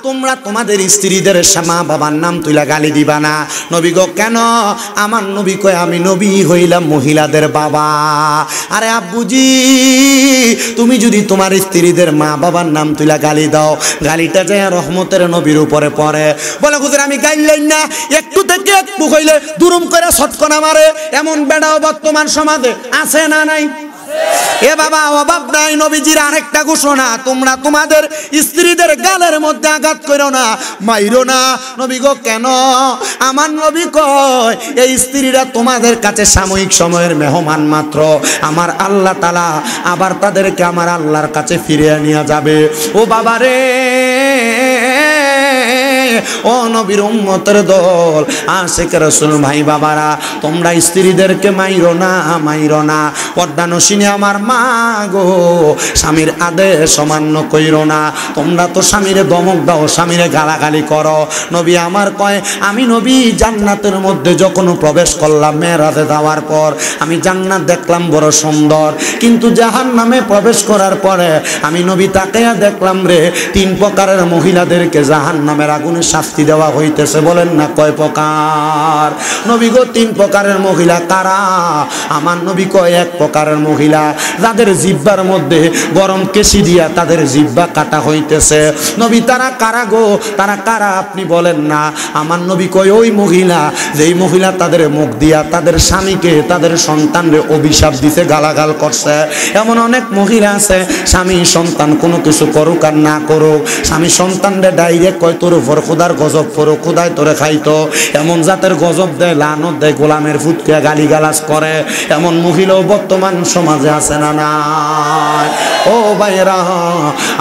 Speaker 1: তোমরা তোমাদের স্ত্রীদের মা বাবার নাম তুইলা গালি দিবা না। নবী গো কেন? আমার নবী কয় আমি নবী হইলাম মহিলাদের বাবা। আরে আব্বুজি, তুমি যদি তোমার স্ত্রীদের মা বাবার নাম তুইলা গালি দাও, গালিটা যায় রহমতের নবীর উপরে পড়ে। বলে হুজুর আমি গাইলেন না, একটু থেকে একটু হইলে দুরুম করে ছটকনা মারে, এমন বেড়াও বর্তমান সমাজে আছে না নাই? এ বাবা অভাব নাই। নবীজির আরেকটা ঘোষণা, তোমরা তোমাদের স্ত্রীদের গালের মধ্যে আঘাত করো না, মাইরো না। নবী গো কেন? আমার নবী কয় এই স্ত্রীরা তোমাদের কাছে সাময়িক সময়ের মেহমান মাত্র, আমার আল্লাহ তাআলা আবার তাদেরকে আমার আল্লাহর কাছে ফিরিয়ে নিয়ে যাবে। ও বাবা রে, ও নবীর উম্মতের দল, আশিক রাসূল ভাই বাবারা, তোমরা স্ত্রীদেরকে মাইরো না। পর্দানুশিনী আমার মা গো, স্বামীর আদেশ অমান্য কইরো না। তোমরা তো স্বামীরে দমক দাও, স্বামীরে গালাগালি করো। নবী আমার কয় আমি নবী জান্নাতের মধ্যে যখন প্রবেশ করলাম মেরাজে যাওয়ার পর, আমি জান্নাত দেখলাম বড় সুন্দর, কিন্তু জাহান্নামে প্রবেশ করার পরে আমি নবী তাকায়া দেখলাম রে 3 প্রকারের মহিলাদেরকে জাহান্নামের আগুনে শাস্তি দেওয়া হইতেছে। বলেন না কয় প্রকার? নবী গো 3 প্রকারের মহিলা কারা? আমার নবী কয় 1 প্রকারের মহিলা যাদের জিহ্বার মধ্যে গরম কেশি দিয়া তাদের জিহ্বা কাটা হইতেছে। নবী তারা কারা গো? তারা কারা আপনি বলেন না? আমার নবী কয় ওই মহিলা যেই মহিলা তাদের মুখ দিয়া তাদের স্বামীকে তাদের সন্তানরে অভিশাপ দিতে গালাগাল করছে। এমন অনেক মহিলা আছে স্বামী সন্তান কোনো কিছু করুক আর না করুক, স্বামী সন্তানরে ডাইরেক্ট কয় তোর উপর খোদার গজব পড়ো, খোদায় তোরে খাইতো, এমন জাতের গজব দেয়, লানত দেয়, গোলামের ফুটকে গালিগালাজ করে, এমন মহিলাও বর্তমান সমাজে আছে না নাই? ও ভাইরা,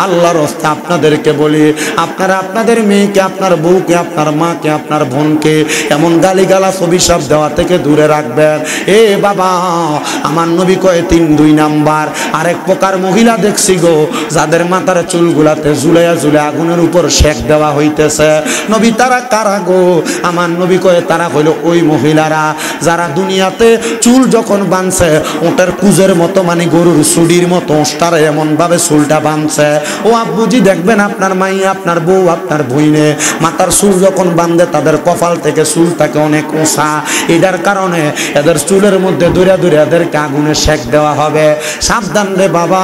Speaker 1: আল্লাহর রাস্তায় আপনাদেরকে বলি, আপনারা আপনাদের মেয়েকে, আপনার বউকে, আপনার মাকে, আপনার বোনকে এমন গালিগালাজ অভিশাপ দেওয়া থেকে দূরে রাখবেন। এ বাবা, আমার নবী কয়ে 3-2 নাম্বার আরেক প্রকার মহিলা দেখছি গো, যাদের মাথার চুলগুলাতে ঝুলাইয়া ঝুলে আগুনের উপর সেক দেওয়া হইতেছে। নবী তারা কারা গো? আমার নবী কয়ে তারা হইল ওই মহিলারা যারা দুনিয়াতে চুল যখন বাঁধছে ওটার কুজের মতো, মানে গরুর চুড়ির মতো ওটারে এমন ভাবে চুলটা বাঁধছে। ও আব্বুজি দেখবেন আপনার মাইয়া, আপনার বউ, আপনার বইনে মাথার চুল যখন বাঁধে তাদের কপাল থেকে চুল থাকে অনেক উঁচা। এটার কারণে এদের চুলের মধ্যে দূরে দূরে এদেরকে আগুনে সেক দেওয়া হবে। সাবধান রে বাবা,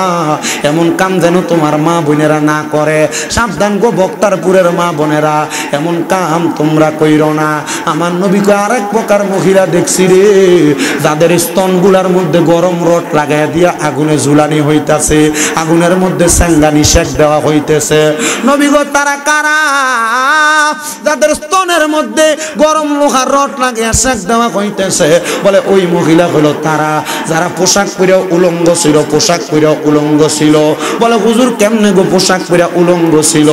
Speaker 1: এমন কাম যেন তোমার মা বোনেরা না করে। সাবধান গো বক্তারপুরের মা বোনেরা, এমন কাম তোমরা কইরো না। আমার নবীকে আরেক প্রকার মহিলা দেখছি রে, যাদের স্তনগুলার মধ্যে গরম রড লাগাই দিয়া আগুনে ঝুলানি হইতাছে, আগুনের মধ্যে সেঙ্গানি সেক দেওয়া হইতেছে। নবী গো তারা কারা? যাদের স্তনের মধ্যে গরম লোহার রড লাগিয়ে সেক দেওয়া হইতেছে। বলে ওই মহিলা হলো তারা যারা পোশাক পরে উলঙ্গ ছিল, পোশাক পরে উলঙ্গ ছিল। বলে হুজুর কেমনে গো পোশাক পরে উলঙ্গ ছিল?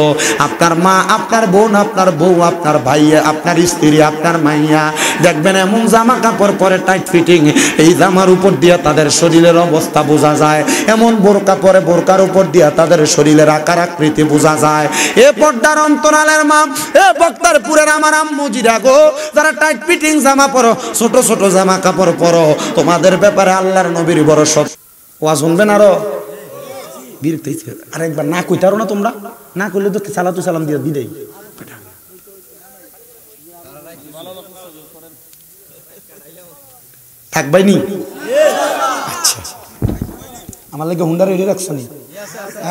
Speaker 1: আপনার মা, আপনার বোন, আপনার বউ, আপনার ভাই, আপনার স্ত্রী, আপনার মাইয়া দেখবেন এমন জামা কাপড় পরে টাইট ফিটিং, এই জামার উপর দিয়ে তাদের শরীরের অবস্থা বোঝা যায়। এমন বোরকা পরে বোরকার উপর দিয়ে তাদের শরীরের আকার আকৃতি বোঝা যায়। এ পর্দার অন্তরালের মা, এ বক্তারপুরের আমার আম্মুজিরা গো, যারা টাইট ফিটিং জামা পরো, ছোট ছোট জামা কাপড় পরো, তোমাদের ব্যাপারে আল্লাহর নবীর বড় সৎ। ওয়াজ শুনবেন আরো বিরক্ত হইছে। আরেকবার না কইতারো না তোমরা, না করলে তো সালাতু সালাম দিয়ে দিদেই থাকবাইনি। আচ্ছা, আমার লাগে হুন্ডা রেডি রাখছো নি?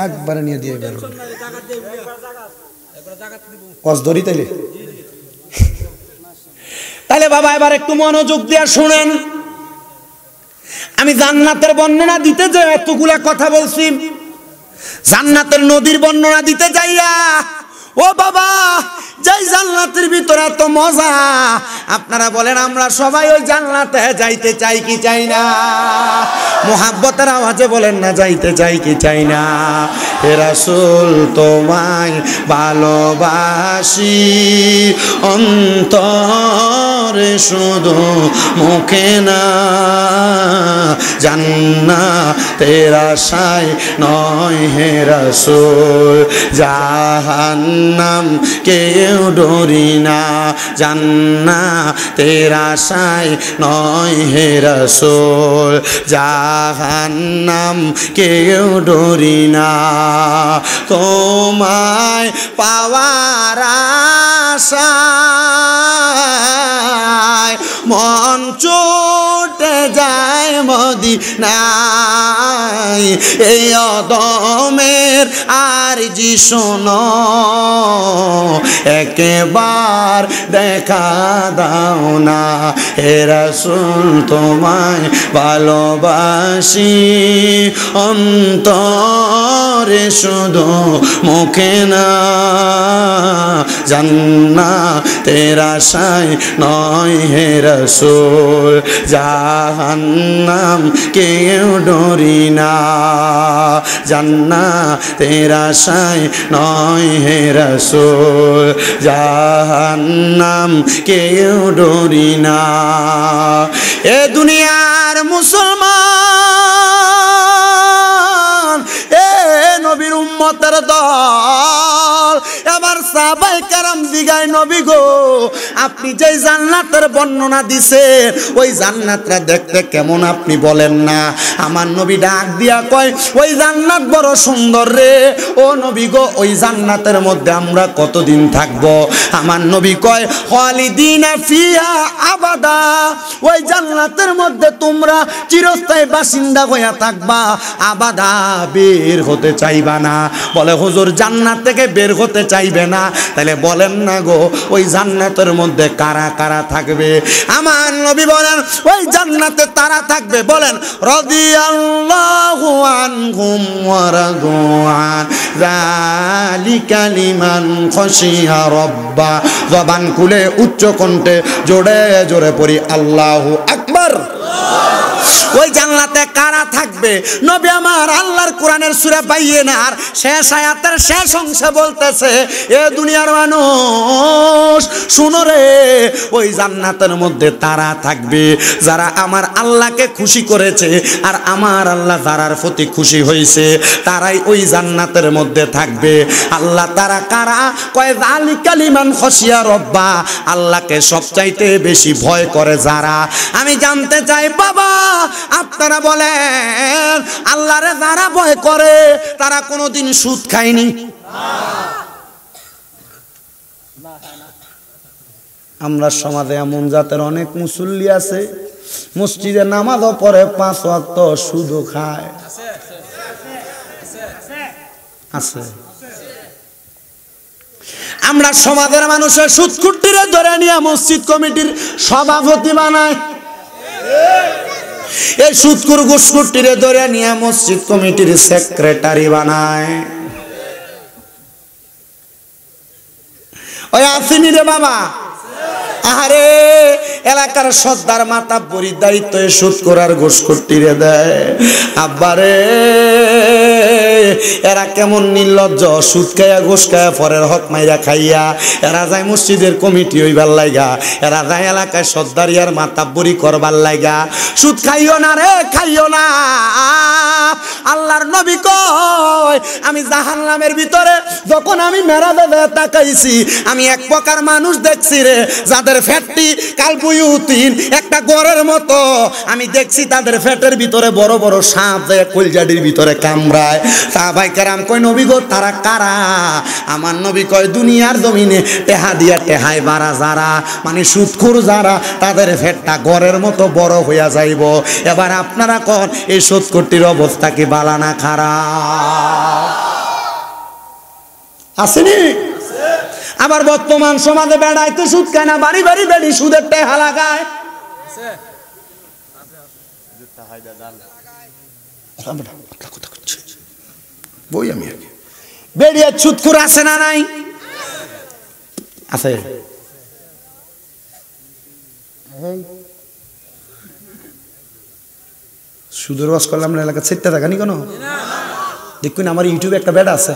Speaker 1: একবারে নিয়ে দিয়ে বেরো কস ধরি তাইলে। তাহলে বাবা এবার একটু মনোযোগ দিয়ে শুনেন। আমি জান্নাতের বর্ণনা দিতে যে এতগুলা কথা বলছি, জান্নাতের নদীর বর্ণনা দিতে যাইয়া ও বাবা, যেই জান্নাতের ভিতরে এত মজা, আপনারা বলেন আমরা সবাই ওই জান্নাতে যাইতে চাই কি চাই না? মোহাব্বতের আওয়াজে বলেন না যাইতে চাই কি চাই না? হে রাসূল তোমায় ভালোবাসি অন্তরে শুধু মুখে না, জান্নাতের আশায় নয় হে রাসূল, জাহান্নাম কেউ ডরি না, জান্নাতের আশায় নয় হে রাসূল, জাহান্নাম কেউ ডরি না। তোমায় পাওয়ার আশায় মন ছুটে যায় মদিনায়, এই অদমের আরজি শোনো, একবার দেখা দাও না। হে রাসূল তোমায় ভালোবাসি অন্তরে শুধু মুখে না, জান্নাতের আশায় নয় হে রাসূল, জাহান্নাম কেউ ডরি না, জান্নাতের আশায় নয় হে রাসূল, জাহান্নাম কেউ ডরি না। এ দুনিয়ার মুসলমান, এ নবীর উম্মতের দল, এবার সাহাবায়ে কেরাম জিগায় নবী গো আপনি যে জান্নাতের বর্ণনা দিছেন ওই জান্নাতটা দেখতে কেমন আপনি বলেন না? আমার নবী ডাক দিয়া কয় ওই জান্নাত বড় সুন্দর রে। ও নবী গো ওই জান্নাতের মধ্যে আমরা কতদিন থাকবো? আমার নবী কয় খালিদিনা ফিহা আবাদা, ওই জান্নাতের মধ্যে তোমরা চিরস্থায়ী বাসিন্দা হইয়া থাকবা, আবাদা, বের হতে চাইবা না। বলে হুজুর জান্নাত থেকে বের হতে চাইবে না, তাহলে বলেন না না গো ওই জান্নাতের মধ্যে কারা কারা থাকবে? আমার নবী বলেন ওই জান্নাতে তারা থাকবে, বলেন রাদিয়াল্লাহু আনহুম ওয়া রাদু আন যালিকা লিমান খাশিয়া রাব্বা। জবান খুলে উচ্চ কণ্ঠে জোরে জোরে পড়ি আল্লাহু আকবার। ওই জান্নাতে কারা থাকবে? নবী আমার আল্লাহর কোরআনের সূরা বাইয়িনার শেষ আয়াতের শেষ অংশে বলতেছে, এ দুনিয়ার মানুষ শুনো রে, ওই জান্নাতের মধ্যে তারা থাকবে যারা আমার আল্লাহকে খুশি করেছে, আর আমার আল্লাহ যারার প্রতি খুশি হয়েছে তারাই ওই জান্নাতের মধ্যে থাকবে। আল্লাহ তারা কারা? কয় যালিকা লিমান খাশিয়া রাব্বা, আল্লাহকে সবচাইতে বেশি ভয় করে যারা। আমি জানতে চাই বাবা, আপনারা বলেন আল্লাহরে যারা ভয় করে তারা কোনোদিন সুদ খায়নি? আমরা সমাজে এমন জাতের অনেক মুসল্লি আছে, মসজিদে নামাজও পড়ে, 5 ওয়াক্ত সুদও খায়। আছে। আমরা সমাজের মানুষের সুদকুট্টিরে ধরে নিয়ে মসজিদ কমিটির সভাপতি বানায়, এই সুদকুর ঘুষকুট্টিরে ধরে নিয়ে মসজিদ কমিটির সেক্রেটারি বানায়। ওই আসেনি রে বাবা? আরে এলাকার সর্দার মাতাব্বরির দায়িত্ব সুদ করার ঘুষকুট্টিরে দেয়। আব্বারে এরা কেমন নির্লজ্জ, সুদ খাইয়া ঘুষ খাইয়া পরের হক মাইরা খাইয়া এরা যায় মসজিদের কমিটি হইবার লাইগা, এরা যায় এলাকায় সর্দারি আর মাতাব্বরি করবার লাইগা। সুদ খাইও না রে, খাইও না। আল্লাহর নবী কয় আমি জাহান্নামের ভিতরে যখন আমি মেরাজে তাকাইছি, আমি এক প্রকার মানুষ দেখছি রে যাদের ফ্যাটটি কালবুয়ুতিন একটা গড়ের মতো। আমি দেখছি তাদের ফ্যাটের ভিতরে বড় বড় সাপ যায় কলজাডির ভিতরে কামড়ায়। সাহাবায়ে কেরাম কয় নবী গো তারা কারা? আমার নবী কয় দুনিয়ার জমিনে টেহা দিয়া টেহাই বাড়া যারা, মানে সুদখোর যারা, তাদের ফ্যাটটা গড়ের মতো বড় হইয়া যাইব। এবার আপনারা কোন এই সুদখোরটির অবস্থা কি বালা না খারাপ? আসেনি? আবার বর্তমান সমাজে বেড়াইতে সুদ খায় না, বাড়ি বাড়ি বেড়ি সুদের টেহা লাগায়। বই আমি বেড়িয়ে সুদখোর আছে না নাই? আছে। সুদের ওয়াজ করলাম না এলাকা ছেড়তে থাকানি কেন? দেখুন আমার ইউটিউবে একটা বেড়া আছে,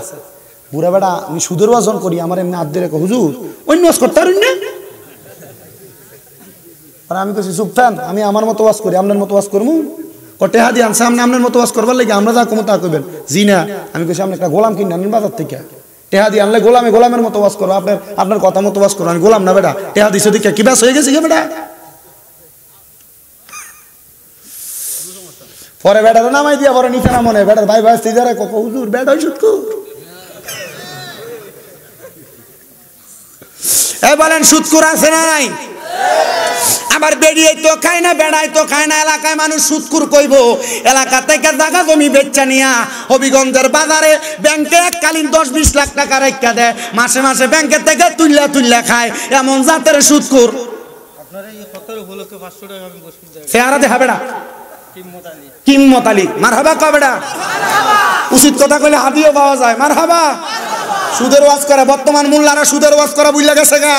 Speaker 1: বুড়া বেড়া, আমি সুদের ওয়াজ করি, আমার এমনি হাত দিয়ে রেখো হুজুর অন্য ওয়াজ করতে পারেন না। আর আমি কইছি চুপ থান, আমি আমার মতো ওয়াজ করি, আপনার মতো ওয়াজ করবো? টেহা দিয়ে আনছে আপনি আপনার মতো ওয়াজ করবার লাগে, আমরা যা কমো তা করবেন। জি না, আমি কইছি আপনি একটা গোলাম কিনে আনেন বাজার থেকে, টেহা দিয়ে আনলে গোলামের মতো ওয়াজ করবো, আপনার কথা মতো ওয়াজ করবো। আমি গোলাম না বেটা, টেহা দিছে দিকে কি ব্যাস হয়ে গেছে গে বেটা? পরে বেটার নামাই দিয়া পরে নিচে না মনে বেটার ভাই ভাই সিজারে কত হুজুর বেটা সুদখোর। এই বলেন সুদখোর আছে না নাই? আবার বেরিয়ে তো খায় না, বেড়াই তো খায় না। এলাকায় মানুষ সুদখোর কইব, এলাকা থেকে জায়গা জমি বেচা নিয়া হবিগঞ্জের বাজারে ব্যাংকে এককালীন 10-20 লাখ টাকা রেখা দেয়, মাসে মাসে ব্যাংকের থেকে তুইলা খায়, এমন জাতের সুদখোর। চেহারা দেখা বেড়া কিম্মত আলী মারহাবা কবেডা, উচিত কথা কইলে হাদিও পাওয়া যায়। মারহাবা। সুদের ওয়াজ করে বর্তমান মোল্লারা সুদের ওয়াজ করা বুঝলা গেছে গা।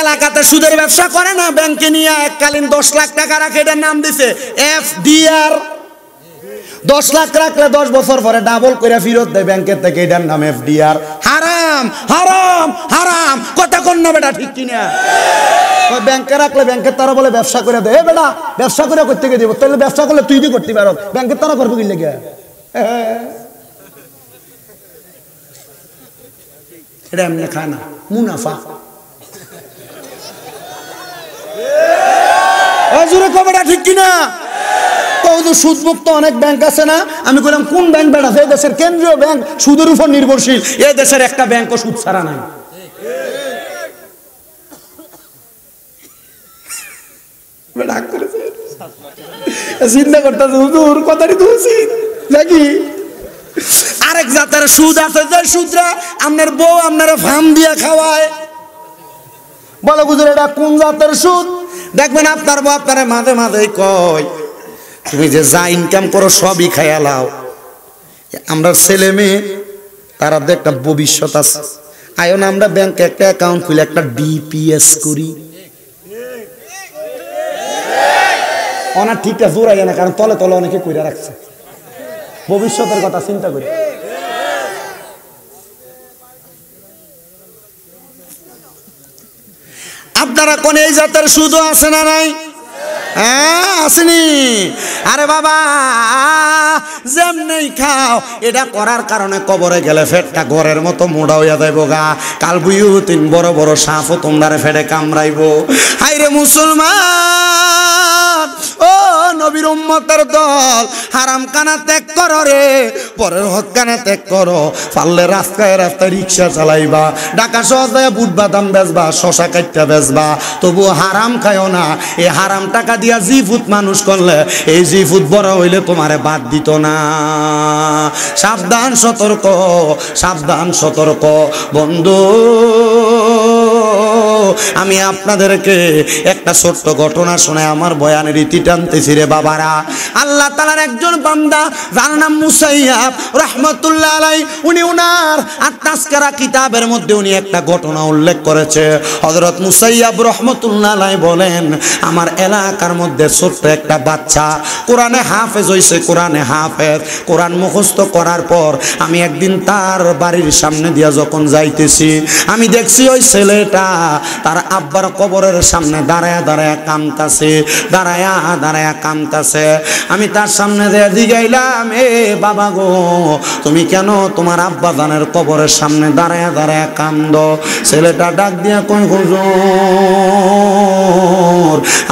Speaker 1: এলাকাতে সুদের ব্যবসা করে না, ব্যাংকে নিয়ে এককালীন 10 লাখ টাকা রাখে, এটার নাম দিছে এফডিআর। 10 লাখ রাখলে 10 বছর পরে ডাবল করে ফেরত দেয় ব্যাংকের থেকে, এটার নাম এফডিআর। হারাম হারাম হারাম, কথা কোন না বেটা, ঠিক কিনা? ব্যাংকে রাখলে ব্যাংকের তারা বলে ব্যবসা করে দেয়। বেটা ব্যবসা করে করতে গিয়ে দেবো, তাহলে ব্যবসা করলে তুই দিয়ে করতে পারো, ব্যাংকের তারা করবো কি লেগে? এটা এমনি খায় না, মুনাফা। কবেটা ঠিক কিনা? সুদমুক্ত অনেক ব্যাংক আছে না? আমি বললাম কোন ব্যাংক বেটা? এই দেশের কেন্দ্রীয় ব্যাংক সুদের উপর নির্ভরশীল, এই দেশের একটা ব্যাংকও সুদ ছাড়া নাই। চিন্তা করতেছে হুজুর কথাটি তো উচিত নাকি? আরেক জাতের সুদ আছে, যে সুদরা আপনার বউ আপনার ফার্ম দিয়ে খাওয়ায়। বলে হুজুর এটা কোন জাতের সুদ? দেখবেন আপনার বউ আপনার মাঝে মাঝে কয় তুমি যে যা ইনকাম করো সবই খাইয়া লাও। আমরা ছেলে মেয়ে তারা একটা ভবিষ্যৎ আছে, আয়ো না আমরা ব্যাংকে একটা অ্যাকাউন্ট খুলে একটা ডিপিএস করি। অনা ঠিকটা জোরাই না, কারণ তলে তলে অনেকে কইরা রাখছে, ভবিষ্যতের কথা চিন্তা করি। আপনারা কোন এই জাতের সুদ আছে না নাই? হ্যাঁ আসেনি। আরে বাবা যেমনি খাও, এটা করার কারণে কবরে গেলে ফেটটা ঘরের মতো মোড়া হইয়া যাইব গা। কাল বুইও তিন বড় বড় সাপও তোমরা ফেটে কামড়াইব। হাইরে মুসলমান, ও নবীর উম্মতের দল, হারাম কানা ত্যাগ করো রে, পরের হক কানা ত্যাগ করো। পারলে রাস্তায় রাস্তায় রিক্সা চালাইবা, ঢাকা শহরে বুট বাদাম বেচবা, শশা কাটটা বেচবা, তবু হারাম খায়ও না। এই হারাম টাকা দিয়া জিফুত মানুষ করলে এই জিফুত বড় হইলে তোমারে বাদ দিত না। সাবধান সতর্ক, সাবধান সতর্ক বন্ধু। আমি আপনাদেরকে একটা ছোট্ট ঘটনা শুনে আমার বয়ানের রীতি টানতেছি রে বাবারা। আল্লাহ তাআলার একজন বান্দা যার নাম মুসাইয়াব রাহমাতুল্লাহ আলাইহি, উনি উনার আত-তাযকিরা কিতাবের মধ্যে উনি একটা ঘটনা উল্লেখ করেছে। হযরত মুসাইয়াব রাহমাতুল্লাহ আলাইহি বলেন, আমার এলাকার মধ্যে ছোট্ট একটা বাচ্চা কোরআনে হাফেজ হইছে, কোরআনে হাফেজ, কোরআন মুখস্থ করার পর আমি একদিন তার বাড়ির সামনে দিয়া যখন যাইতেছি, আমি দেখছি ওই ছেলেটা তার আব্বার কবরের সামনে দাঁড়ায়া দাঁড়ায়া কাঁদতাছে, দাঁড়ায়া দাঁড়ায়া কাঁদতাছে। আমি তার সামনে দিয়ে জিগাইলাম, এ বাবা গো, তুমি কেন তোমার আব্বা জানের কবরের সামনে দাঁড়ায়া দাঁড়ায়া কাঁদো? ছেলেটা ডাক দিয়া কই, হুজুর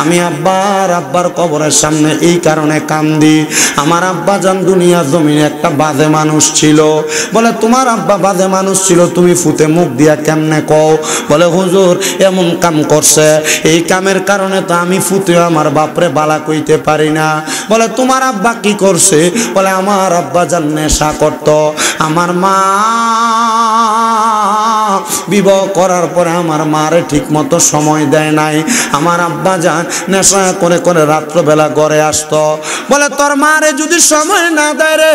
Speaker 1: আমি আব্বার কবরের সামনে এই কারণে কান্দি, আমার আব্বা জান দুনিয়ার জমিনে একটা বাজে মানুষ ছিল। বলে তোমার আব্বা বাজে মানুষ ছিল, তুমি ফুতে মুখ দিয়া কেমনে কও? বলে হুজুর এমন কাম করছে, এই কামের কারণে তো আমি ফুতেও আমার বাপরে বালা কইতে পারি না। বলে তোমার আব্বা কি করছে? বলে আমার আব্বা জান নেশা করত, আমার মা বিবাহ করার পরে আমার মারে ঠিক মতো সময় দেয় নাই, আমার আব্বা জান নেশা করে করে রাত্রবেলা ঘরে আসতো। বলে তোর মারে যদি সময় না দেয় রে,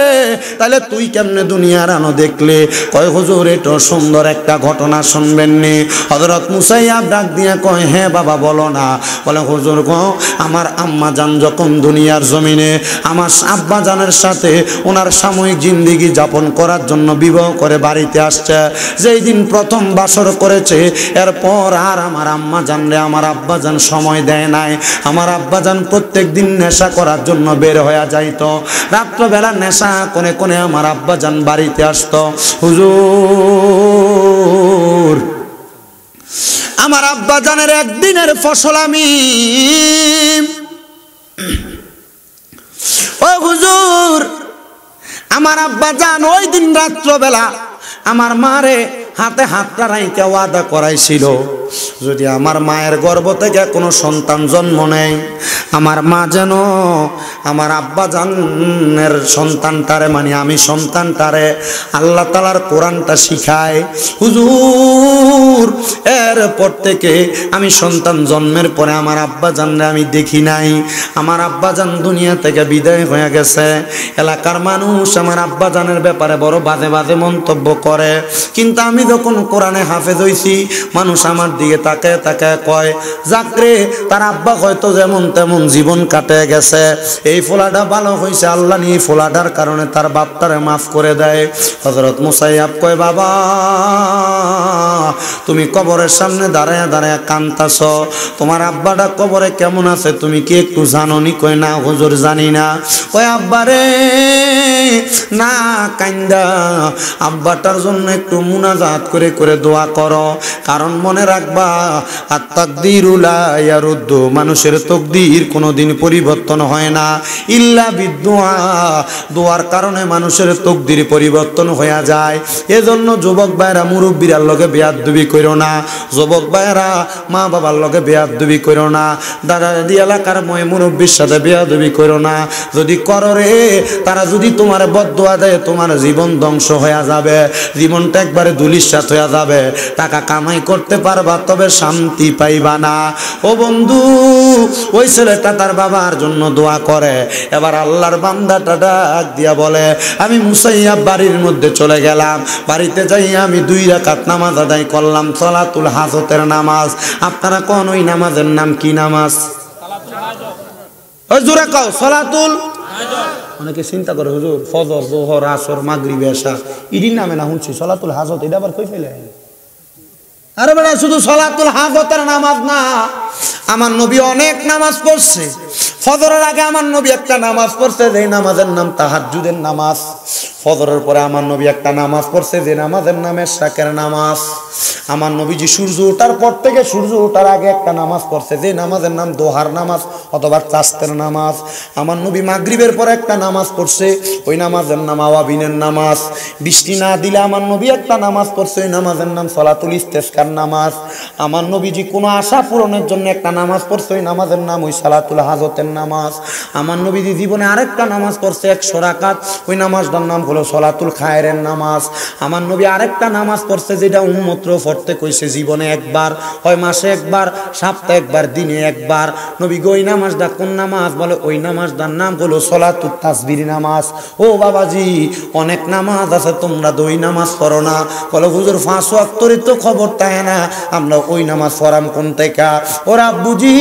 Speaker 1: তাহলে তুই কেমনে দুনিয়ার আনো দেখলে? কয় হুজুর এটা সুন্দর একটা ঘটনা শুনবেন নি? হযরত মুসাইয়াব ডাক দিয়া কয়, হ্যাঁ বাবা বলো না। বলে হুজুর গো, আমার আম্মা জান যখন দুনিয়ার জমিনে আমার আব্বা জানের সাথে ওনার সাময়িক জিন্দেগি যাপন করার জন্য বিবাহ করে বাড়িতে আসছে, যেই দিন প্রথম বাসর করেছে, এরপর আর আমার আম্মা জানরে আমার আব্বা জান সময় দেয় নাই। আমার আব্বা জান প্রত্যেক দিন নেশা করার জন্য বের হয়ে যাইতো, রাত্রবেলা নেশা কোনে কোনে আমার আব্বা জান বাড়িতে আসতো। হুজুর আমার আব্বা জানের একদিনের ফসল আমি, ও হুজুর আমার আব্বা জান ওই দিন রাত্রবেলা আমার মারে হাতে হাতটা রাইখা ওয়াদা করাইছিল, যদি আমার মায়ের গর্ভ থেকে কোনো সন্তান জন্ম নেয়, আমার মা যেন আমার আব্বা জানের সন্তানটারে, মানে আমি সন্তানটারে আল্লাহ তাআলার কোরআনটা শিখায়। হুজুর এরপর থেকে আমি সন্তান জন্মের পরে আমার আব্বা জানরে আমি দেখি নাই। আমার আব্বা জান দুনিয়া থেকে বিদায় হয়ে গেছে। এলাকার মানুষ আমার আব্বা জানের ব্যাপারে বড় বাজে বাজে মন্তব্য করে, কিন্তু আমি যখন কোরআনে হাফেজ হইছি, মানুষ আমার দিকে তাকায় তাকায় কয়, যাকরে তার আব্বা হয়তো যেমন তেমন জীবন কাটে গেছে, এই ফোলাটা ভালো হয়েছে, আল্লাহ নিয়ে ফোলাটার কারণে তার বাপটারে মাফ করে দেয়। হযরত মুসাইয়াব কয়, বাবা তুমি কবরের সামনে দাঁড়ায় দাঁড়ায় কাঁদতাছ, তোমার আব্বাটা কবরে কেমন আছে তুমি কি একটু জানো নি? কয় না হুজুর জানি না। কয় আব্বারে না কান্দা আব্বাটার জন্য একটু মুনাজাত মুনাজাত করে করে দোয়া করো। কারণ মনে রাখবা আত-তাকদীরু লা ইয়ারুদ্দু, মানুষের তকদির কোনোদিন পরিবর্তন হয় না ইল্লা বিদুআ, দোয়ার কারণে মানুষের তকদির পরিবর্তন হয়ে যায়। এজন্য যুবক ভাইরা মুরব্বীর লগে বেয়াদবি করো না, যুবক ভাইরা মা বাবার লগে বেয়াদবি করো না, দাদা দাদি এলাকার মুরব্বীর সাথে বেয়াদবি করো না। যদি করো রে, তারা যদি তোমার বদদোয়া দেয় তোমার জীবন ধ্বংস হয়ে যাবে, জীবনটা একবারে ধুলিস্যাৎ হয়ে যাবে। টাকা কামাই করতে পারবা তবে শান্তি পাইবা না। ও বন্ধু, ওই ছেলেটা তার বাবার জন্য দোয়া করে। এবার আল্লাহর বান্দাটা ডাক দিয়া বলে, আমি মুসাইয়াব বাড়ির মধ্যে চলে গেলাম, বাড়িতে যাই আমি 2 রাকাত নামাজ আদায় করলাম, সালাতুল হাজতের নামাজ। আপনারা কোন ওই নামাজের নাম কি নামাজ? ওই জোরে কও, সালাতুল হাজত। অনেকে চিন্তা করে হুজুর ফজর যোহর আসর মাগরিব এশা ইদিন নামে না শুনছি, সালাতুল হাজত এটা আবার কই ফেলে? আরে বেটা, শুধু সালাতুল হাজতের নামাজ না, আমার নবী অনেক নামাজ পড়ছে। ফজরের আগে আমার নবী একটা নামাজ পড়ছে, যে নামাজের নাম তাহাজ্জুদের নামাজ। ফজরের পরে আমার নবী একটা নামাজ পড়ছে, যে নামাজের নাম ইশরাকের নামাজ। আমার নবীজি সূর্য ওঠার পর থেকে সূর্য ওঠার আগে একটা নামাজ পড়ছে, যে নামাজের নাম দোহার নামাজ অথবা চাস্তের নামাজ। আমার নবী মাগরিবের পরে একটা নামাজ পড়ছে, ওই নামাজের নাম আওয়াবিনের নামাজ। বৃষ্টি না দিলে আমার নবী একটা নামাজ পড়ছে, ওই নামাজের নাম সলাতুল ইস্তেসকার নামাজ। আমার নবীজি কোনো আশা পূরণের জন্য একটা নামাজ পড়ছে, ওই নামাজের নাম ওই সালাতুল হাজতের নামাজ। আমার নবীজি জীবনে আরেকটা নামাজ পড়ছে 100 রাকাত, ওই নামাজটার নাম হলো সলাতুল খায়রের নামাজ। আমার নবী আরেকটা নামাজ পড়ছে, যেটা উম্মতর পড়তে কইছে জীবনে একবার, হয় মাসে একবার, সপ্তাহে একবার, দিনে একবার। নবী গো ওই নামাজটা কোন নামাজ? বলে ওই নামাজটার নাম হলো সলাতুত তাসবির নামাজ। ও বাবাজি, অনেক নামাজ আছে, তোমরা ওই নামাজ পড়ো না। বলে হুজুর 5 ওয়াক্তেরই তো খবর থাকে না, আমরা ওই নামাজ পড়াম কোন থেকে? ওরা বুঝি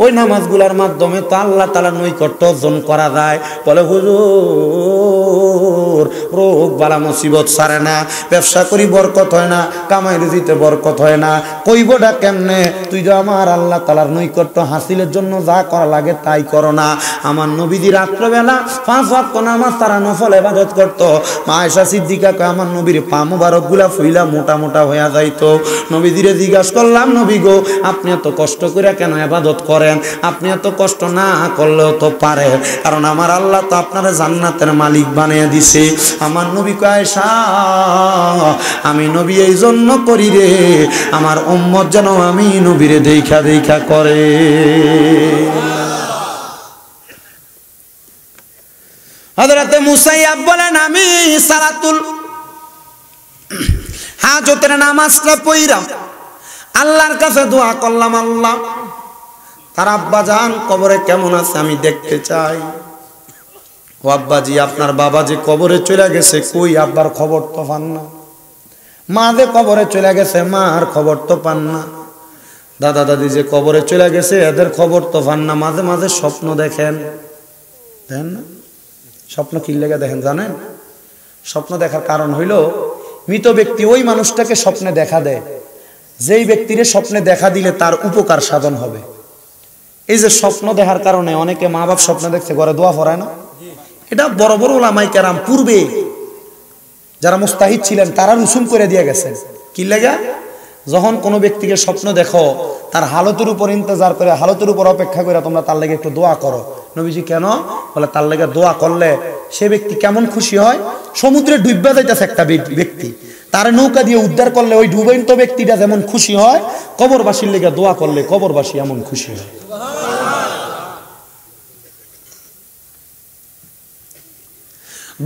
Speaker 1: ওই নামাজগুলোর মাধ্যমে তো আল্লাহ তাআলার নৈকট্য অর্জন করা যায়। বলে হুজুর রোগ বালা মুসিবত সারে না, ব্যবসা করি বরকত হয় না, কামাই রুজিতে বরকত হয় না, কইবটা কেমনে? তুই তো আমার আল্লাহ তাআলার নৈকট্য হাসিলের জন্য যা করা লাগে তাই করো না। আমার নবীজি রাত্রবেলা 5 ওয়াক্ত নামাজ তারা নফল ইবাদত করতো। মা আয়েশা সিদ্দিকা কয়, আমার নবীর পা মুবারক গুলা ফুইলা মোটা মোটা হয়ে যাইতো। নবীজিরে জিজ্ঞাসা করলাম, নবী গো আপনি এত কষ্ট করে কেন ইবাদত করেন? আপনি এত কষ্ট না করলেও তো পারে, কারণ আমার আল্লাহ তো আপনারা জান্নাতের মালিক বানিয়ে দিছে। আমার নবী কয়, আয়েশা আমি নবী এই জন্য করি রে, আমার উম্মত যেন আমি নবীরে দেখা দেখা করে। হযরতে মুসাইয়াব বলেন, আমি সালাতুল হাজতের নামাজটা পড়লাম, আল্লাহর কাছে দোয়া করলাম, আল্লাহ তার আব্বা জান কবরে কেমন আছে আমি দেখতে চাই। ও আব্বাজি, আপনার বাবা যে কবরে চলে গেছে, কই আব্বার খবর তো পান না। মা যে কবরে চলে গেছে, মার খবর তো পান না। দাদা দাদি যে কবরে চলে গেছে, এদের খবর তো পান না। মাঝে মাঝে স্বপ্ন দেখেন, দেখেন না? স্বপ্ন কি লেগে দেখেন জানেন? স্বপ্ন দেখার কারণ হইল, মৃত ব্যক্তি ওই মানুষটাকে স্বপ্নে দেখা দেয়, যেই ব্যক্তিরে স্বপ্নে দেখা দিলে তার উপকার সাধন হবে। এই যে স্বপ্ন দেখার কারণে অনেকে মা বাপ স্বপ্ন দেখছে, ঘরে দোয়া পড়ায় না। এটা বড় বড় ওলামায়ে কেরাম পূর্বে যারা মুস্তাহিদ ছিলেন তারা রুসুম করে দিয়ে গেছেন। কি লাগা? যখন কোনো ব্যক্তিকে স্বপ্ন দেখো, তার হালতের উপর ইন্তজার করে, হালতের উপর অপেক্ষা করে তোমরা তার লাগে একটু দোয়া করো। নবীজি কেন? বলে তার লাগে দোয়া করলে সে ব্যক্তি কেমন খুশি হয়। সমুদ্রে ডুববা যাইতেছে একটা ব্যক্তি, তার নৌকা দিয়ে উদ্ধার করলে ওই ডুবন্ত ব্যক্তিটা যেমন খুশি হয়, কবরবাসীর লেগে দোয়া করলে কবরবাসী এমন খুশি হয়।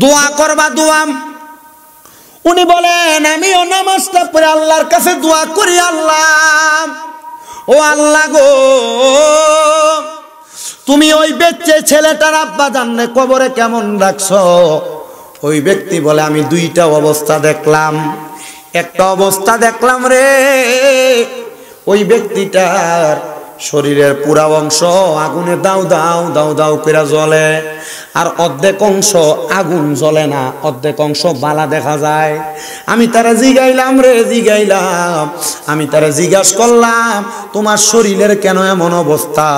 Speaker 1: দোয়া করবা, দোয়া। উনি বলেন, আমিও নামাজটা পড়ে আল্লাহর কাছে দোয়া করি, আল্লাহ ও আল্লাহ গো, তুমি ওই বেচ্চে ছেলেটার আব্বা জানলে কবরে কেমন রাখছো? ওই ব্যক্তি বলে, আমি 2টা অবস্থা দেখলাম। একটা অবস্থা দেখলাম রে, ওই ব্যক্তিটার শরীরের পুরা অংশ আগুনে দাউ দাউ দাউ দাউ করে জ্বলে, আর অর্ধেক অংশ আগুন জ্বলে না, অর্ধেক অংশ বালা দেখা যায়। আমি তারা জিগাইলাম রে জিগাইলাম, আমি তারা জিজ্ঞাস করলাম তোমার শরীরের কেন এমন অবস্থা?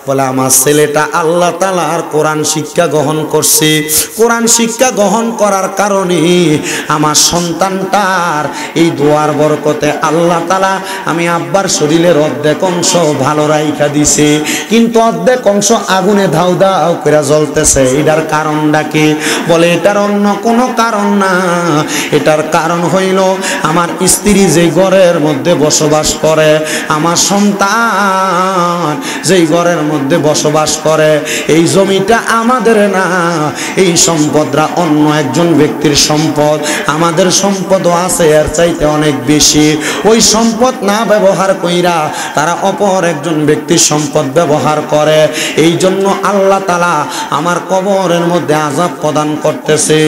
Speaker 1: বলে আমার ছেলেটা আল্লাহ তাআলার কোরআন শিক্ষা গ্রহণ করছে, কোরআন শিক্ষা গ্রহণ করার কারণে আমার সন্তানটার এই দোয়ার বরকতে আল্লাহ তাআলা আমি আব্বার শরীরের অর্ধেক অংশ ভালো রাইখা দিছে, কিন্তু অর্ধেক অংশ আগুনে ধাউ ধাউ করে জ্বলতেছে। এটার কারণটা কি? বলে এটার অন্য কোনো কারণ না, এটার কারণ হইল আমার স্ত্রী যে ঘরের মধ্যে বসবাস করে, আমার সন্তান যেই ঘরের মধ্যে বসবাস করে, এই জমিটা আমাদের না, এই সম্পদরা অন্য একজন ব্যক্তির সম্পদ। আমাদের সম্পদও আছে এর চাইতে অনেক বেশি, ওই সম্পদ না ব্যবহার কইরা তারা অপর একজন ব্যক্তির সম্পদ ব্যবহার করে। এই জন্য আল্লাহ তাআলা আমার কবরের মধ্যে আযাব প্রদান করতেছে।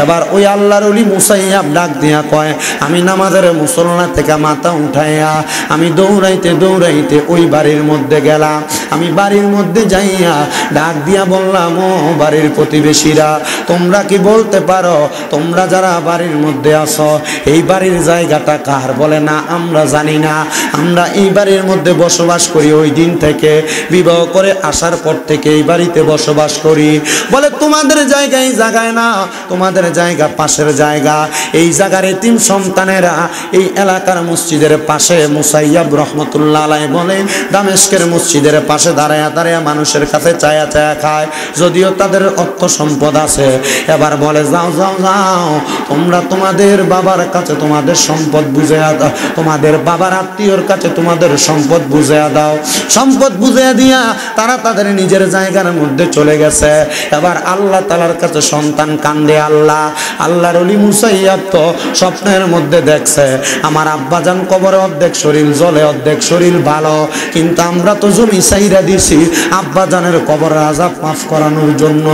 Speaker 1: এবার ওই আল্লাহর ওলি মুসাইয়াব ডাক দিয়া কয়, আমি নামাজের মুসল্লা থেকে মাথা উঠাইয়া আমি দৌড়াইতে দৌড়াইতে ওই বাড়ির মধ্যে গেলাম। আমি বাড়ির মধ্যে যাইয়া ডাক দিয়া বললাম, ও বাড়ির প্রতিবেশীরা, তোমরা কি বলতে পারো তোমরা যারা বাড়ির মধ্যে আসো এই বাড়ির জায়গাটা কার? বলে না, আমরা জানি না, আমরা এই বাড়ির মধ্যে বসবাস করি, ওই দিন থেকে বিবাহ করে আসার পর থেকে এই বাড়িতে বসবাস করি। বলে তোমাদের জায়গায় জায়গায় না, তোমাদের জায়গা পাশের জায়গা। এই জায়গার এতিম সন্তানেরা এই এলাকার মসজিদের পাশে, মুসাইয়াব রহমতুল্লাহ আলাইহি বলে দামেস্কের মসজিদের পাশে দাঁড়ায়া দাঁড়ায়া মানুষের কাছে চায়া চায়া খায়, যদিও তাদের অর্থ সম্পদ আছে। এবার বলে যাও যাও যাও, তোমরা তোমাদের বাবার কাছে তোমাদের সম্পদ বুঝাইয়া দাও, তোমাদের বাবার আত্মীয়র কাছে তোমাদের সম্পদ বুঝাইয়া দাও। সম্পদ বুঝাইয়া দিয়া তারা তাদের নিজের জায়গার মধ্যে চলে গেছে। এবার আল্লাহ তাআলার কাছে সন্তান কান্দে, আল্লাহ আল্লাহর ওলি মুসাইয়াব তো স্বপ্নের মধ্যে দেখছে আমার আব্বাজান কবরে অর্ধেক শরীর জ্বলে অর্ধেক শরীর ভালো, কিন্তু আমরা তো জমি সাইরা দিছি আব্বাজানের কবরের আযাব মাফ করানোর জন্য।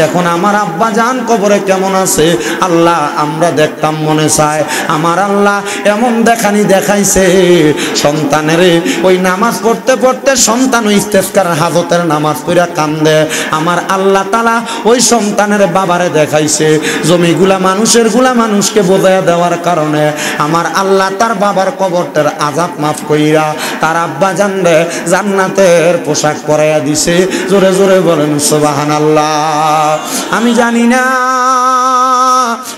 Speaker 1: এখন আমার আব্বাজান কবরে কেমন আছে আল্লাহ আমরা দেখতাম মনে চায়। আমার আল্লাহ এমন দেখানি দেখাইছে, সন্তানের ওই নামাজ পড়তে পড়তে সন্তান ওই ইস্তেসকার হাজতের নামাজ পড়া কান্দে। আমার আল্লাহ তাআলা ওই সন্তানের বাবারে দেখাইছে জমিগুলা মানুষের গুলা মানুষকে বোঝাইয়া দেওয়ার কারণে আমার আল্লাহ তার বাবার কবরটার আযাব মাফ কইরা তার আব্বা জানলে জান্নাতের পোশাক পরাইয়া দিছে। জোরে জোরে বলেন সুবহানাল্লাহ। আমি জানি না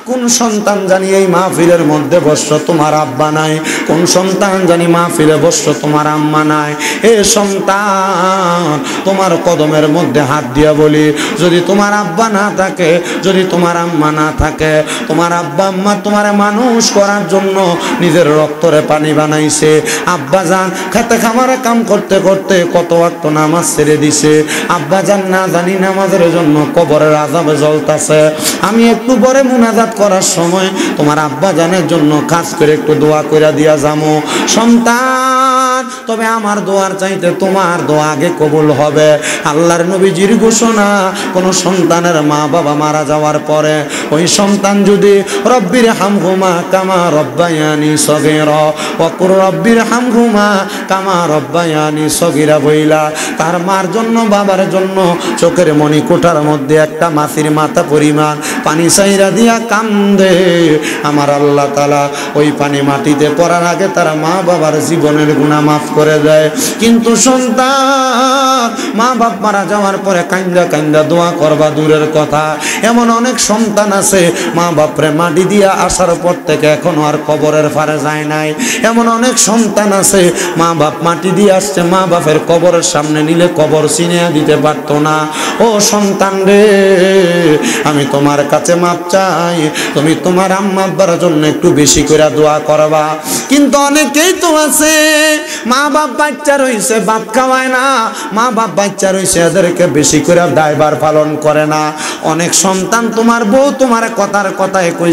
Speaker 1: কোন সন্তান জানি এই মাহফিলের মধ্যে বসছ তোমার আব্বা নাই, কোন সন্তান জানি মাহফিলে বসছ তোমার আম্মা নাই। এ সন্তান তোমার কদমের মধ্যে হাত দিয়া বলি, যদি তোমার আব্বা না থাকে, যদি তোমার আম্মা না থাকে, তোমার আব্বা আম্মা তোমার মানুষ করার জন্য নিজের রক্তরে পানি বানাইছে। আব্বা জান খেতে খামারে কাম করতে করতে কত ওয়াক্ত নামাজ ছেড়ে দিছে, আব্বা জান না জানি নামাজের জন্য কবরের আযাবে জ্বলতাছে। আমি একটু পরে মুনাজাত করার সময় তোমার আব্বা জানের জন্য কাজ করে একটু দোয়া করে দিয়া যামো। সন্তান, তবে আমার দোয়ার চাইতে তোমার দোয়া আগে কবুল হবে। আল্লাহর নবীজির ঘোষণা, কোন সন্তানের মা বাবা মারা যাওয়ার পরে ওই সন্তান যদি রব্বির হামহুমা কামা রব্বায়ানি সগীরা ওয়া কুর রব্বির হামহুমা কামা রব্বায়ানি সগীরা বইলা তার মার জন্য বাবার জন্য চোখের মনি কোঠার মধ্যে একটা মাছির মাথা পরিমাণ পানি চাইরা দিয়া কান্দে, আমার আল্লাহ তাআলা ওই পানি মাটিতে পড়ার আগে তার মা বাবার জীবনের গুনাহ মাফ করে দেয়। কিন্তু সন্তান মা বাপ মারা যাওয়ার পরে কান্দা কান্দা দোয়া করবা দূরের কথা, এমন অনেক সন্তান আছে মা বাপরে মাটি দিয়া আসার পর থেকে এখনো আর কবরের পারে যায় নাই। এমন অনেক সন্তান আছে মা বাপ মাটি দিয়ে আসছে, মা বাপের কবরের সামনে নিলে কবর চিনিয়ে দিতে পারতো না। ও সন্তান রে, আমি তোমার কাছে মাপ চাই, তুমি তোমার আম্মা আব্বার জন্য একটু বেশি করে দোয়া করবা। কিন্তু অনেকেই তো আছে মা বাপ বাচ্চা রইছে ভাত খাওয়ায় না, মা বাপ বাচ্চা রইছে এদেরকে বেশি করে দায়ভার পালন করে না। অনেক সন্তান তোমার বউ তোমার কথার কথায় কই